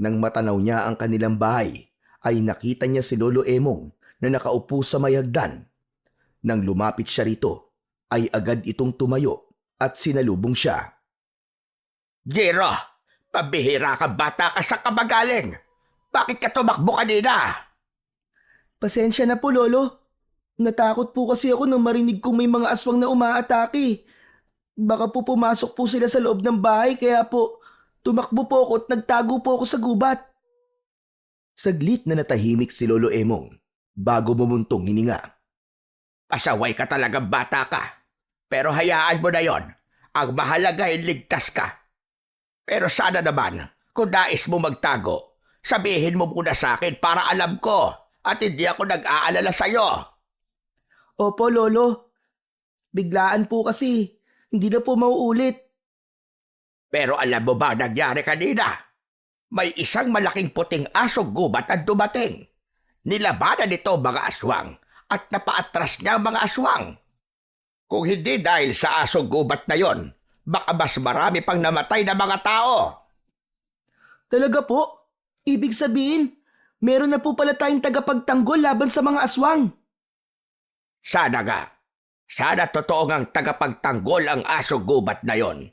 Nang matanaw niya ang kanilang bahay, ay nakita niya si Lolo Emong na nakaupo sa may hagdan. Nang lumapit siya rito, ay agad itong tumayo at sinalubong siya. Jiro, pabihira ka bata ka sa kamagaling. Bakit ka tumakbo kanina? Pasensya na po, Lolo. Natakot po kasi ako nang marinig kong may mga aswang na umaatake. Baka po pumasok po sila sa loob ng bahay kaya po tumakbo po ako at nagtago po ako sa gubat. Saglit na natahimik si Lolo Emong bago bumuntong hininga. Pasaway ka talagang bata ka. Pero hayaan mo na yon. Ang mahalaga ay ligtas ka. Pero sana naman, kung nais mo magtago, sabihin mo muna sa akin para alam ko at hindi ako nag-aalala sa'yo. Opo, Lolo. Biglaan po kasi. Hindi na po mauulit. Pero alam mo ba ang nangyari kanina? May isang malaking puting asong gubat ang dumating. Nilabanan nito ang mga aswang at napaatras niya ang mga aswang. Kung hindi dahil sa asong gubat na yon, baka mas marami pang namatay na mga tao. Talaga po? Ibig sabihin, meron na po pala tayong tagapagtanggol laban sa mga aswang. Sana nga. Sana totoo ngang tagapagtanggol ang asong gubat na yon.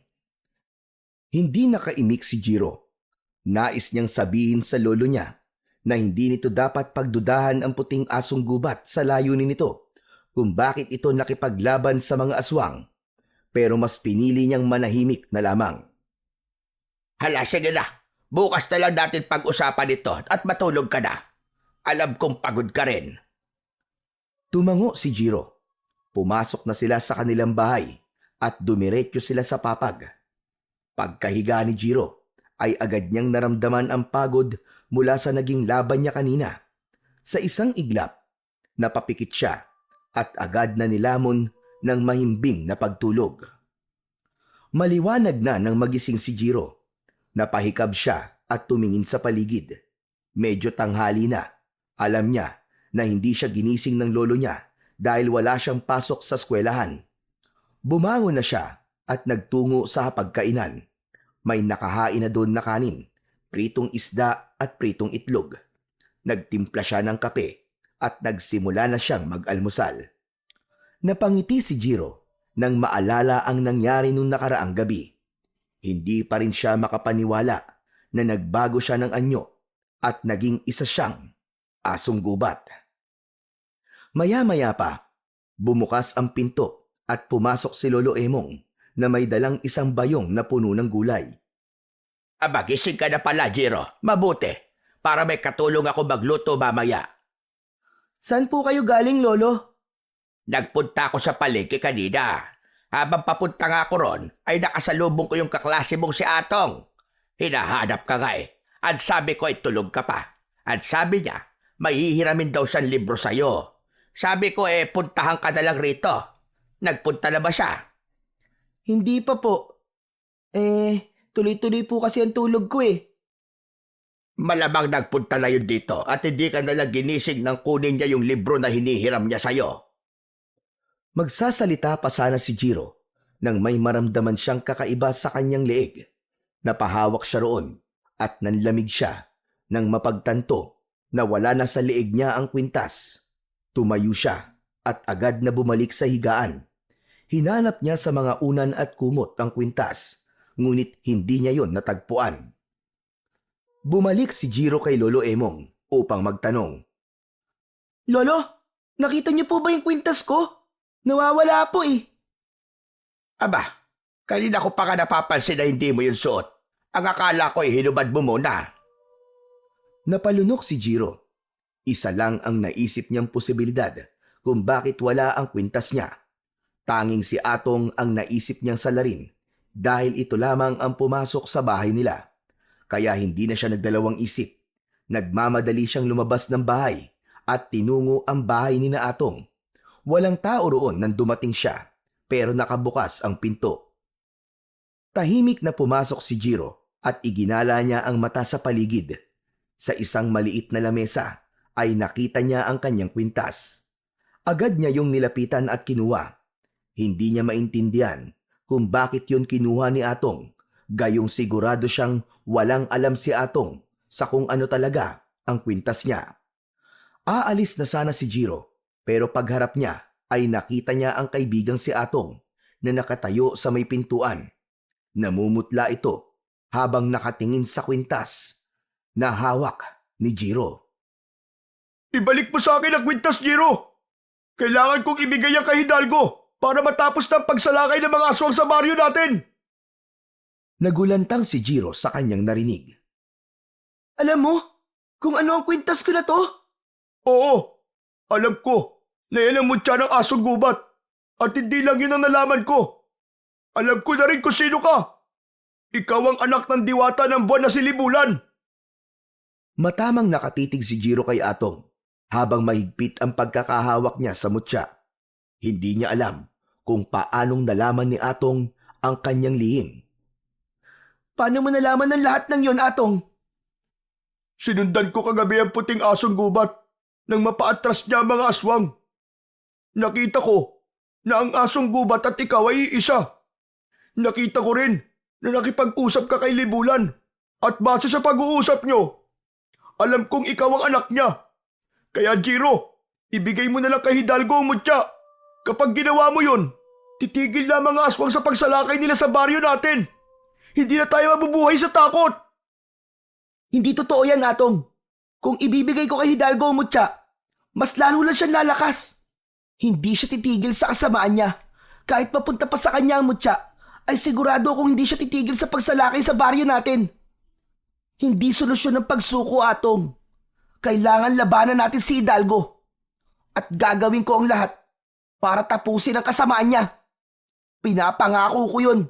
Hindi nakaimik si Jiro. Nais niyang sabihin sa lolo niya na hindi nito dapat pagdudahan ang puting asong gubat sa layunin nito kung bakit ito nakipaglaban sa mga aswang. Pero mas pinili niyang manahimik na lamang. Hala, sige na. Bukas na lang natin pag-usapan ito at matulog ka na. Alam kong pagod ka rin. Tumango si Jiro. Pumasok na sila sa kanilang bahay at dumiretso sila sa papag. Pagkahiga ni Jiro ay agad niyang naramdaman ang pagod mula sa naging laban niya kanina. Sa isang iglap, napapikit siya at agad na nilamon ng mahimbing na pagtulog. Maliwanag na nang magising si Jiro. Napahikab siya at tumingin sa paligid. Medyo tanghali na. Alam niya na hindi siya ginising ng lolo niya dahil wala siyang pasok sa eskwelahan. Bumangon na siya at nagtungo sa hapagkainan. May nakahain na doon na kanin, pritong isda at pritong itlog. Nagtimpla siya ng kape at nagsimula na siyang mag-almusal. Napangiti si Jiro nang maalala ang nangyari nung nakaraang gabi. Hindi pa rin siya makapaniwala na nagbago siya ng anyo at naging isa siyang asong gubat. Maya-maya pa, bumukas ang pinto at pumasok si Lolo Emong na may dalang isang bayong na puno ng gulay. Gising ka na pala, Jiro. Mabuti. Para may katulong ako magluto mamaya. Saan po kayo galing, Lolo? Nagpunta ako sa palengke kanina. Habang papunta nga ako ron, ay nakasalubong ko yung kaklase mong si Atong. Hinahanap ka nga eh. At sabi ko ay tulog ka pa. At sabi niya, mahihiramin daw siyang libro sa'yo. Sabi ko puntahan ka na lang rito. Nagpunta na ba siya? Hindi pa po. Tuloy-tuloy po kasi ang tulog ko eh. Malamang nagpunta na yun dito at hindi ka nalang ginising nang kunin niya yung libro na hinihiram niya sa'yo. Magsasalita pa sana si Jiro nang may maramdaman siyang kakaiba sa kanyang leeg. Napahawak siya roon at nanlamig siya nang mapagtanto na wala na sa leeg niya ang kwintas. Tumayo siya at agad na bumalik sa higaan. Hinanap niya sa mga unan at kumot ang kwintas. ngunit hindi niya yon natagpuan. Bumalik si Jiro kay Lolo Emong upang magtanong. Lolo, nakita niyo po ba yung kwintas ko? Nawawala po eh. Aba, kanina ko pa nga napapansin na hindi mo yun suot. Ang akala ko hinubad mo muna. Napalunok si Jiro. Isa lang ang naisip niyang posibilidad kung bakit wala ang kwintas niya. Tanging si Atong ang naisip niyang salarin dahil ito lamang ang pumasok sa bahay nila. Kaya hindi na siya nagdalawang isip. Nagmamadali siyang lumabas ng bahay at tinungo ang bahay ni na Atong. Walang tao roon nang dumating siya pero nakabukas ang pinto. Tahimik na pumasok si Jiro at iginala niya ang mata sa paligid. Sa isang maliit na lamesa ay nakita niya ang kanyang kwintas. Agad niya yung nilapitan at kinuha. Hindi niya maintindihan kung bakit yun kinuha ni Atong. Gayong sigurado siyang walang alam si Atong sa kung ano talaga ang kwintas niya. Aalis na sana si Jiro pero pagharap niya ay nakita niya ang kaibigang si Atong na nakatayo sa may pintuan. Namumutla ito habang nakatingin sa kwintas na hawak ni Jiro. Ibalik mo sa akin ang kwintas, Jiro! Kailangan kong ibigay ang kay Hidalgo para matapos ng pagsalakay ng mga aswang sa baryo natin! Nagulantang si Jiro sa kanyang narinig. Alam mo kung ano ang kwintas ko na to? Oo, alam ko na yan ang mutya ng asong gubat at hindi lang yun ang nalaman ko. Alam ko na rin kung sino ka. Ikaw ang anak ng diwata ng buwan na si Libulan. Matamang nakatitig si Jiro kay Atong habang mahigpit ang pagkakahawak niya sa mutya. Hindi niya alam kung paanong nalaman ni Atong ang kanyang lihim. Paano mo nalaman ng lahat ng yon, Atong? Sinundan ko kagabi ang puting asong gubat nang mapaatras niya ang mga aswang. Nakita ko na ang asong gubat at ikaw ay iisa. Nakita ko rin na nakipag-usap ka kay Libulan at base sa pag-uusap nyo, alam kong ikaw ang anak niya. Kaya Jiro, ibigay mo na lang kay Hidalgo ang mutya. Kapag ginawa mo yun, titigil na ang mga aswang sa pagsalakay nila sa baryo natin. Hindi na tayo mabubuhay sa takot. Hindi totoo yan, Atong. Kung ibibigay ko kay Hidalgo ang mutya, mas lalo lang siyang lalakas. Hindi siya titigil sa kasamaan niya. Kahit papunta pa sa kanya ang mutya, ay sigurado kung hindi siya titigil sa pagsalakay sa baryo natin. Hindi solusyon ng pagsuko, Atong. Kailangan labanan natin si Hidalgo. At gagawin ko ang lahat para tapusin ang kasamaan niya. Pinapangako ko yun.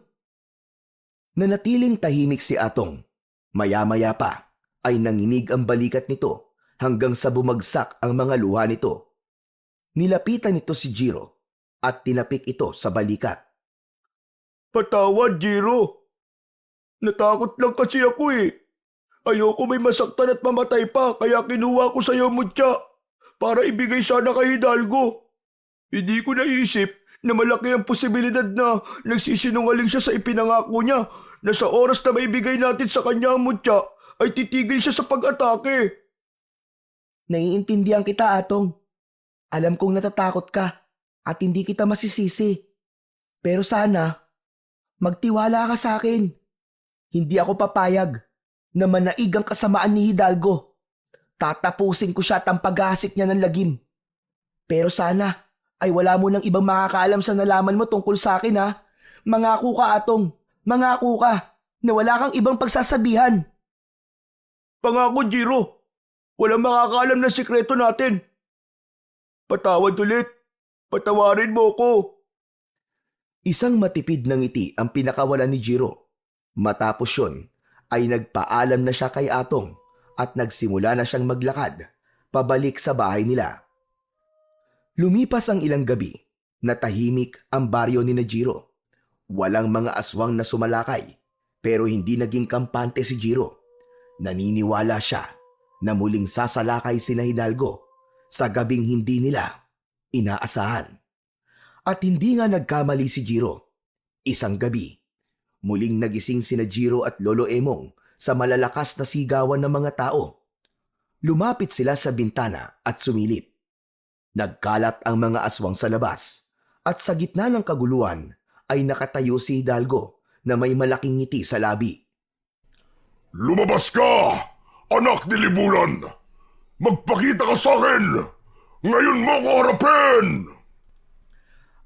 Nanatiling tahimik si Atong. Maya-maya pa ay nanginig ang balikat nito hanggang sa bumagsak ang mga luha nito. Nilapitan nito si Jiro at tinapik ito sa balikat. Patawad, Jiro. Natakot lang kasi ako eh. Ayoko may masaktan at mamatay pa kaya kinuha ko sa iyo mutya para ibigay sana kay Hidalgo. Hindi ko naisip na malaki ang posibilidad na nagsisinungaling siya sa ipinangako niya na sa oras na maibigay natin sa kanya ang mutya ay titigil siya sa pag-atake. Naiintindihan kita, Atong. Alam kong natatakot ka at hindi kita masisisi. Pero sana, magtiwala ka sa akin. Hindi ako papayag na manaig ang kasamaan ni Hidalgo. Tatapusin ko siya at ang paghahasik niya ng lagim. Pero sana ay wala mo ng ibang makakaalam sa nalaman mo tungkol sa akin, ha? Mangako ka, Atong. Mangako ka na wala kang ibang pagsasabihan. Pangako, Jiro. Walang makakaalam ng sikreto natin. Patawad ulit. Patawarin mo ko. Isang matipid na ngiti ang pinakawalan ni Jiro. Matapos yun, ay nagpaalam na siya kay Atong at nagsimula na siyang maglakad pabalik sa bahay nila. Lumipas ang ilang gabi na tahimik ang baryo ni Jiro. Walang mga aswang na sumalakay pero hindi naging kampante si Jiro. Naniniwala siya na muling sasalakay sina Hidalgo sa gabing hindi nila inaasahan. At hindi nga nagkamali si Jiro. Isang gabi, muling nagising sina Jiro at Lolo Emong sa malalakas na sigawan ng mga tao. Lumapit sila sa bintana at sumilip. Nagkalat ang mga aswang sa labas at sa gitna ng kaguluhan ay nakatayo si Hidalgo na may malaking ngiti sa labi. Lumabas ka, anak ni Libulan! Magpakita ka sa akin! Ngayon mo ko harapin!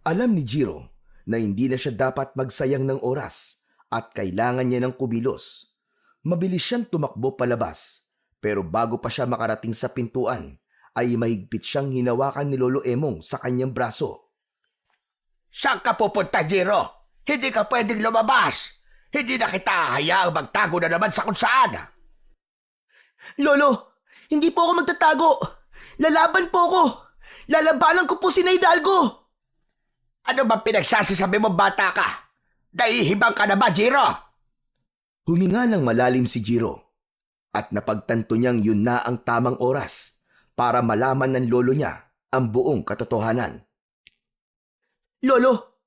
Alam ni Jiro na hindi na siya dapat magsayang ng oras at kailangan niya ng kumilos. Mabilis siyang tumakbo palabas, pero bago pa siya makarating sa pintuan, ay mahigpit siyang hinawakan ni Lolo Emong sa kanyang braso. Saan ka pupunta, Jiro? Hindi ka pwedeng lumabas. Hindi na kita hayaang magtago na naman sa kung saan. Lolo, hindi po ako magtatago. Lalaban po ako. Lalabanan ko po si Hidalgo. Ano bang pinagsasasabi mo, bata ka? Nahihibang ka na ba, Jiro? Huminga ng malalim si Jiro at napagtanto niyang yun na ang tamang oras para malaman ng lolo niya ang buong katotohanan. Lolo,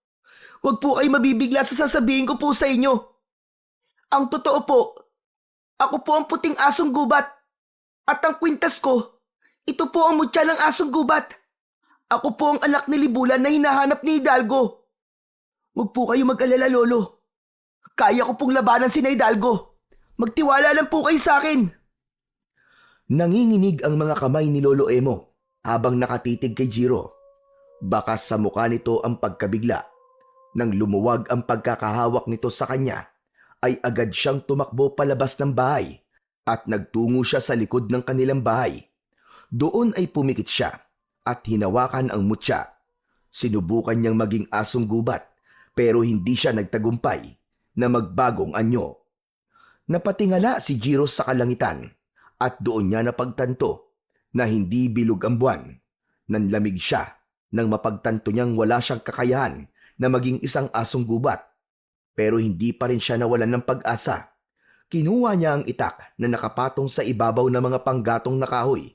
wag po kayo mabibigla sa sasabihin ko po sa inyo. Ang totoo po, ako po ang puting asong gubat. At ang kwintas ko, ito po ang mutya ng asong gubat. Ako po ang anak ni Libulan na hinahanap ni Hidalgo. Huwag po kayo mag-alala, Lolo. Kaya ko pong labanan si Hidalgo. Magtiwala lang po kayo sa akin. Nanginginig ang mga kamay ni Lolo Emo habang nakatitig kay Jiro. Bakas sa mukha nito ang pagkabigla. Nang lumuwag ang pagkakahawak nito sa kanya, ay agad siyang tumakbo palabas ng bahay at nagtungo siya sa likod ng kanilang bahay. Doon ay pumikit siya at hinawakan ang mutya. Sinubukan niyang maging asong gubat pero hindi siya nagtagumpay na magbagong anyo. Napatingala si Jiro sa kalangitan at doon niya napagtanto na hindi bilog ang buwan. Nanlamig siya nang mapagtanto niyang wala siyang kakayahan na maging isang asong gubat. Pero hindi pa rin siya nawalan ng pag-asa. Kinuha niya ang itak na nakapatong sa ibabaw ng mga panggatong na kahoy.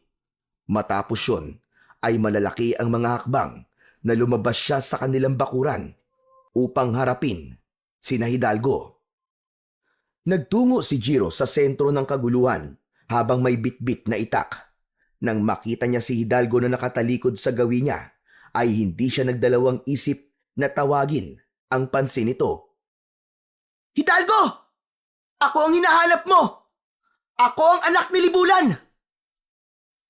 Matapos yun, ay malalaki ang mga hakbang na lumabas siya sa kanilang bakuran upang harapin sina Hidalgo. Nagtungo si Jiro sa sentro ng kaguluhan habang may bitbit na itak. Nang makita niya si Hidalgo na nakatalikod sa gawi niya, ay hindi siya nagdalawang isip na tawagin ang pansin nito. Hidalgo! Ako ang hinahanap mo! Ako ang anak ni Libulan!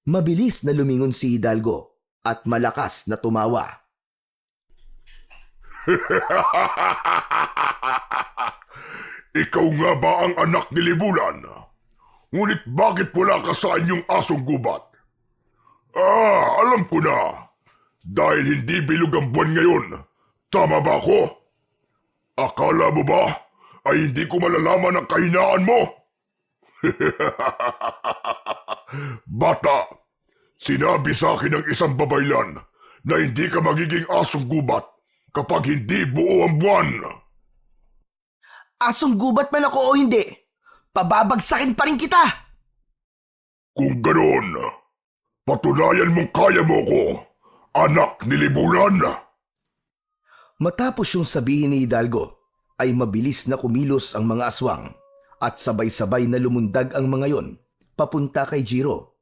Mabilis na lumingon si Hidalgo at malakas na tumawa. Ikaw nga ba ang anak ni Libulan? Ngunit bakit wala ka sa inyong asong gubat? Alam ko na. Dahil hindi bilog ang buwan ngayon. Tama ba ako? Akala mo ba ay hindi ko malalaman ang kahinaan mo? Bata, sinabi sa akin ng isang babaylan na hindi ka magiging asong gubat kapag hindi buo ang buwan. Asong gubat man ako o hindi, pababagsakin pa rin kita! Kung ganoon, patunayan mong kaya mo ko, anak ni Libulan. Matapos yung sabihin ni Hidalgo, ay mabilis na kumilos ang mga aswang at sabay-sabay na lumundag ang mga yon papunta kay Jiro.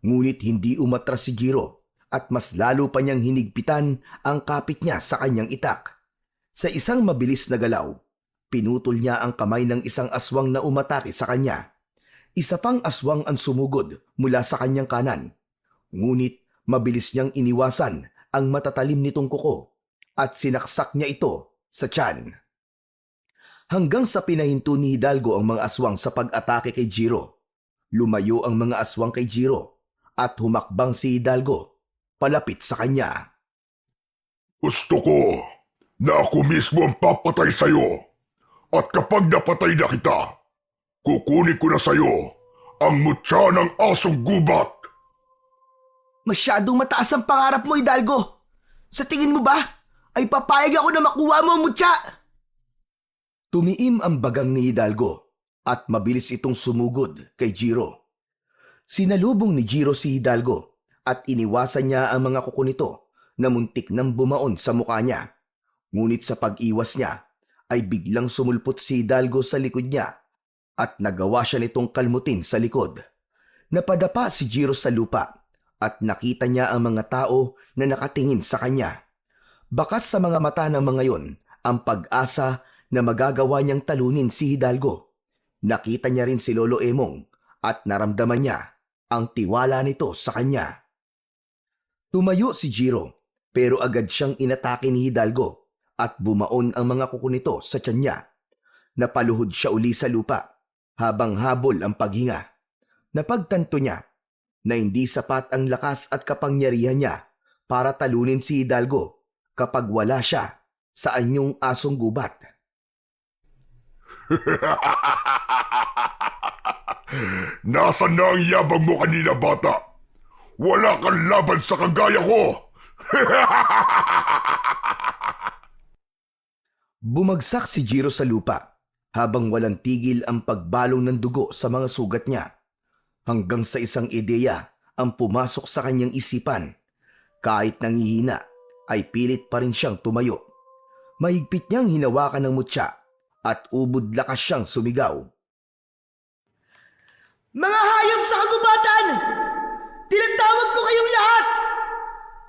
Ngunit hindi umatras si Jiro at mas lalo pa niyang hinigpitan ang kapit niya sa kanyang itak. Sa isang mabilis na galaw, pinutol niya ang kamay ng isang aswang na umatake sa kanya. Isa pang aswang ang sumugod mula sa kanyang kanan. Ngunit mabilis niyang iniwasan ang matatalim nitong kuko at sinaksak niya ito sa tiyan. Hanggang sa pinahinto ni Hidalgo ang mga aswang sa pag-atake kay Jiro. Lumayo ang mga aswang kay Jiro at humakbang si Hidalgo palapit sa kanya. Gusto ko na ako mismo ang papatay sa'yo. At kapag napatay na kita, kukunin ko na sa'yo ang mutya ng asong gubat. Masyadong mataas ang pangarap mo, Hidalgo. Sa tingin mo ba, ay papayag ako na makuha mo ang mutya? Tumiim ang bagang ni Hidalgo at mabilis itong sumugod kay Jiro. Sinalubong ni Jiro si Hidalgo at iniwasan niya ang mga kuko nito na muntik nang bumaon sa mukha niya. Ngunit sa pag-iwas niya, ay biglang sumulpot si Hidalgo sa likod niya at nagawa siya nitong kalmutin sa likod. Napadapa si Jiro sa lupa at nakita niya ang mga tao na nakatingin sa kanya. Bakas sa mga mata ng mga yon ang pag-asa na magagawa niyang talunin si Hidalgo. Nakita niya rin si Lolo Emong at naramdaman niya ang tiwala nito sa kanya. Tumayo si Jiro pero agad siyang inatake ni Hidalgo at bumaon ang mga kuko nito sa tiyan niya. Napaluhod siya uli sa lupa habang habol ang paghinga. Napagtanto niya na hindi sapat ang lakas at kapangyarihan niya para talunin si Hidalgo kapag wala siya sa anyong asong gubat. Nasaan na ang yabang mo kanina, bata? Wala kang laban sa kagaya ko! Bumagsak si Jiro sa lupa habang walang tigil ang pagbalong ng dugo sa mga sugat niya. Hanggang sa isang ideya ang pumasok sa kanyang isipan. Kahit nangihina ay pilit pa rin siyang tumayo. Mahigpit niyang hinawakan ng mutya at ubod lakas siyang sumigaw. Mga hayop sa kagubatan! Tinatawag ko kayong lahat!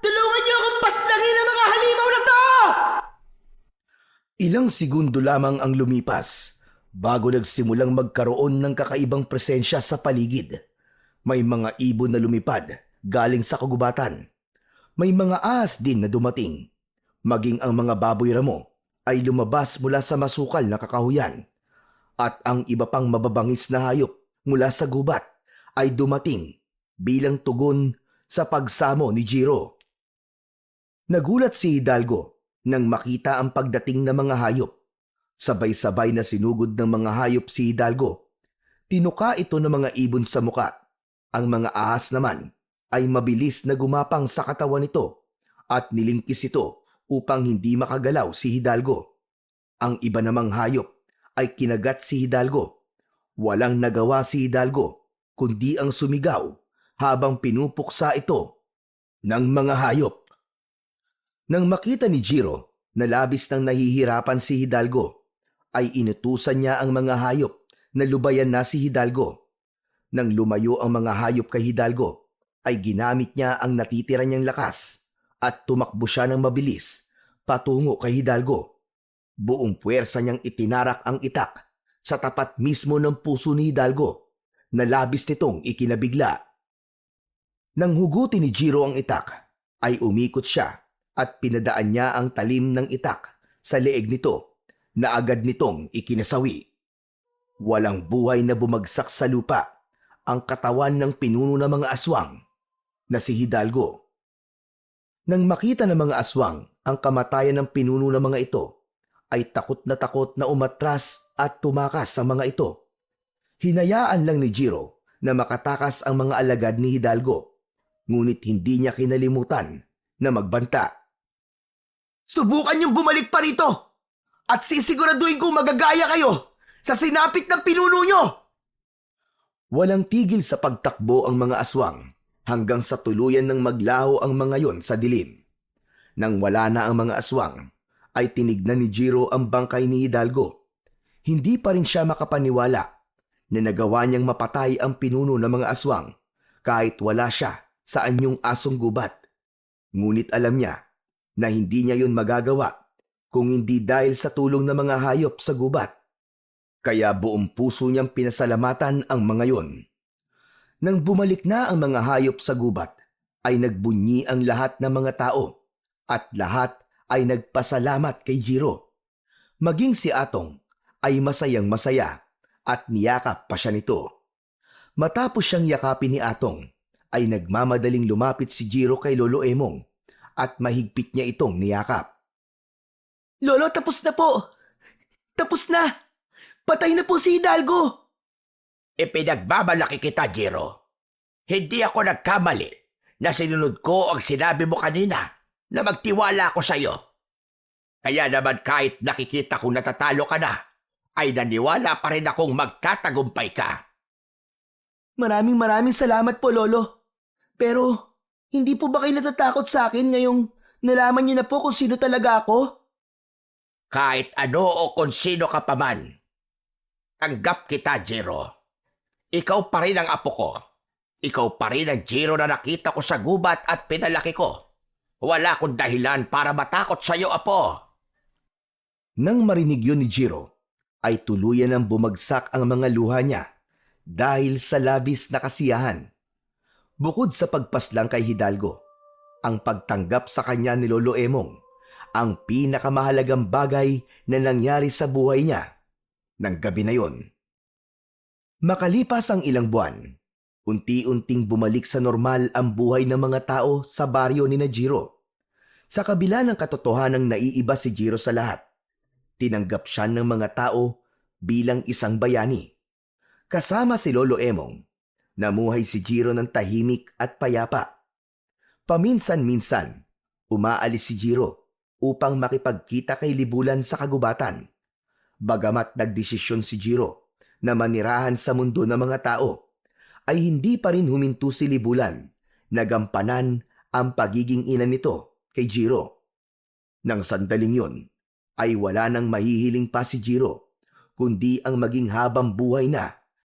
Tulungan niyo akong paslangin ang mga halimaw na to! Ilang segundo lamang ang lumipas bago nagsimulang magkaroon ng kakaibang presensya sa paligid. May mga ibon na lumipad galing sa kagubatan. May mga ahas din na dumating. Maging ang mga baboy ramo ay lumabas mula sa masukal na kakahuyan. At ang iba pang mababangis na hayop mula sa gubat ay dumating bilang tugon sa pagsamo ni Jiro. Nagulat si Hidalgo nang makita ang pagdating ng mga hayop. Sabay-sabay na sinugod ng mga hayop si Hidalgo. Tinuka ito ng mga ibon sa muka. Ang mga ahas naman ay mabilis na gumapang sa katawan nito at nilingkis ito upang hindi makagalaw si Hidalgo. Ang iba namang hayop ay kinagat si Hidalgo. Walang nagawa si Hidalgo kundi ang sumigaw habang pinupuksa ito ng mga hayop. Nang makita ni Jiro na labis nang nahihirapan si Hidalgo, ay inutusan niya ang mga hayop na lubayan na si Hidalgo. Nang lumayo ang mga hayop kay Hidalgo, ay ginamit niya ang natitira niyang lakas at tumakbo siya ng mabilis patungo kay Hidalgo. Buong puwersa niyang itinarak ang itak sa tapat mismo ng puso ni Hidalgo na labis nitong ikinabigla. Nang hugutin ni Jiro ang itak, ay umikot siya at pinadaan niya ang talim ng itak sa leeg nito na agad nitong ikinasawi. Walang buhay na bumagsak sa lupa ang katawan ng pinuno ng mga aswang na si Hidalgo. Nang makita ng mga aswang ang kamatayan ng pinuno ng mga ito, ay takot na umatras at tumakas sa mga ito. Hinayaan lang ni Jiro na makatakas ang mga alagad ni Hidalgo, ngunit hindi niya kinalimutan na magbanta. Subukan niyong bumalik pa rito! At sisiguraduhin kong magagaya kayo sa sinapit ng pinuno niyo! Walang tigil sa pagtakbo ang mga aswang hanggang sa tuluyan ng maglaho ang mga yon sa dilim. Nang wala na ang mga aswang, ay tinignan ni Jiro ang bangkay ni Hidalgo. Hindi pa rin siya makapaniwala na nagawa niyang mapatay ang pinuno ng mga aswang kahit wala siya sa anyong asong gubat. Ngunit alam niya na hindi niya yun magagawa kung hindi dahil sa tulong ng mga hayop sa gubat. Kaya buong puso niyang pinasalamatan ang mga yon. Nang bumalik na ang mga hayop sa gubat, ay nagbunyi ang lahat ng mga tao at lahat ay nagpasalamat kay Jiro. Maging si Atong ay masayang masaya at niyakap pa siya nito. Matapos siyang yakapin ni Atong, ay nagmamadaling lumapit si Jiro kay Lolo Emong at mahigpit niya itong niyakap. Lolo, tapos na po! Tapos na! Patay na po si Hidalgo! Ipinagbabalaki kita, Jiro. Hindi ako nagkamali na sinunod ko ang sinabi mo kanina na magtiwala ako sa iyo. Kaya naman kahit nakikita kong natatalo ka na, ay naniwala pa rin akong magtatagumpay ka. Maraming salamat po, Lolo. Pero, hindi po ba kayo natatakot sa akin ngayong nalaman niyo na po kung sino talaga ako? Kahit ano o kung sino ka pa man, tanggap kita, Jiro. Ikaw pa rin ang apo ko. Ikaw pa rin ang Jiro na nakita ko sa gubat at pinalaki ko. Wala akong dahilan para matakot sa iyo, apo. Nang marinig yun ni Jiro, ay tuluyan ng bumagsak ang mga luha niya dahil sa labis na kasiyahan. Bukod sa pagpaslang kay Hidalgo, ang pagtanggap sa kanya ni Lolo Emong ang pinakamahalagang bagay na nangyari sa buhay niya ng gabi na yon. Makalipas ang ilang buwan, unti-unting bumalik sa normal ang buhay ng mga tao sa baryo ni Jiro. Sa kabila ng katotohanang naiiba si Jiro sa lahat, tinanggap siya ng mga tao bilang isang bayani. Kasama si Lolo Emong, namuhay si Jiro ng tahimik at payapa. Paminsan-minsan, umaalis si Jiro upang makipagkita kay Libulan sa kagubatan. Bagamat nagdesisyon si Jiro na manirahan sa mundo ng mga tao, ay hindi pa rin huminto si Libulan na gampanan ang pagiging ina nito kay Jiro. Nang sandaling yun, ay wala nang mahihiling pa si Jiro, kundi ang maging habang buhay na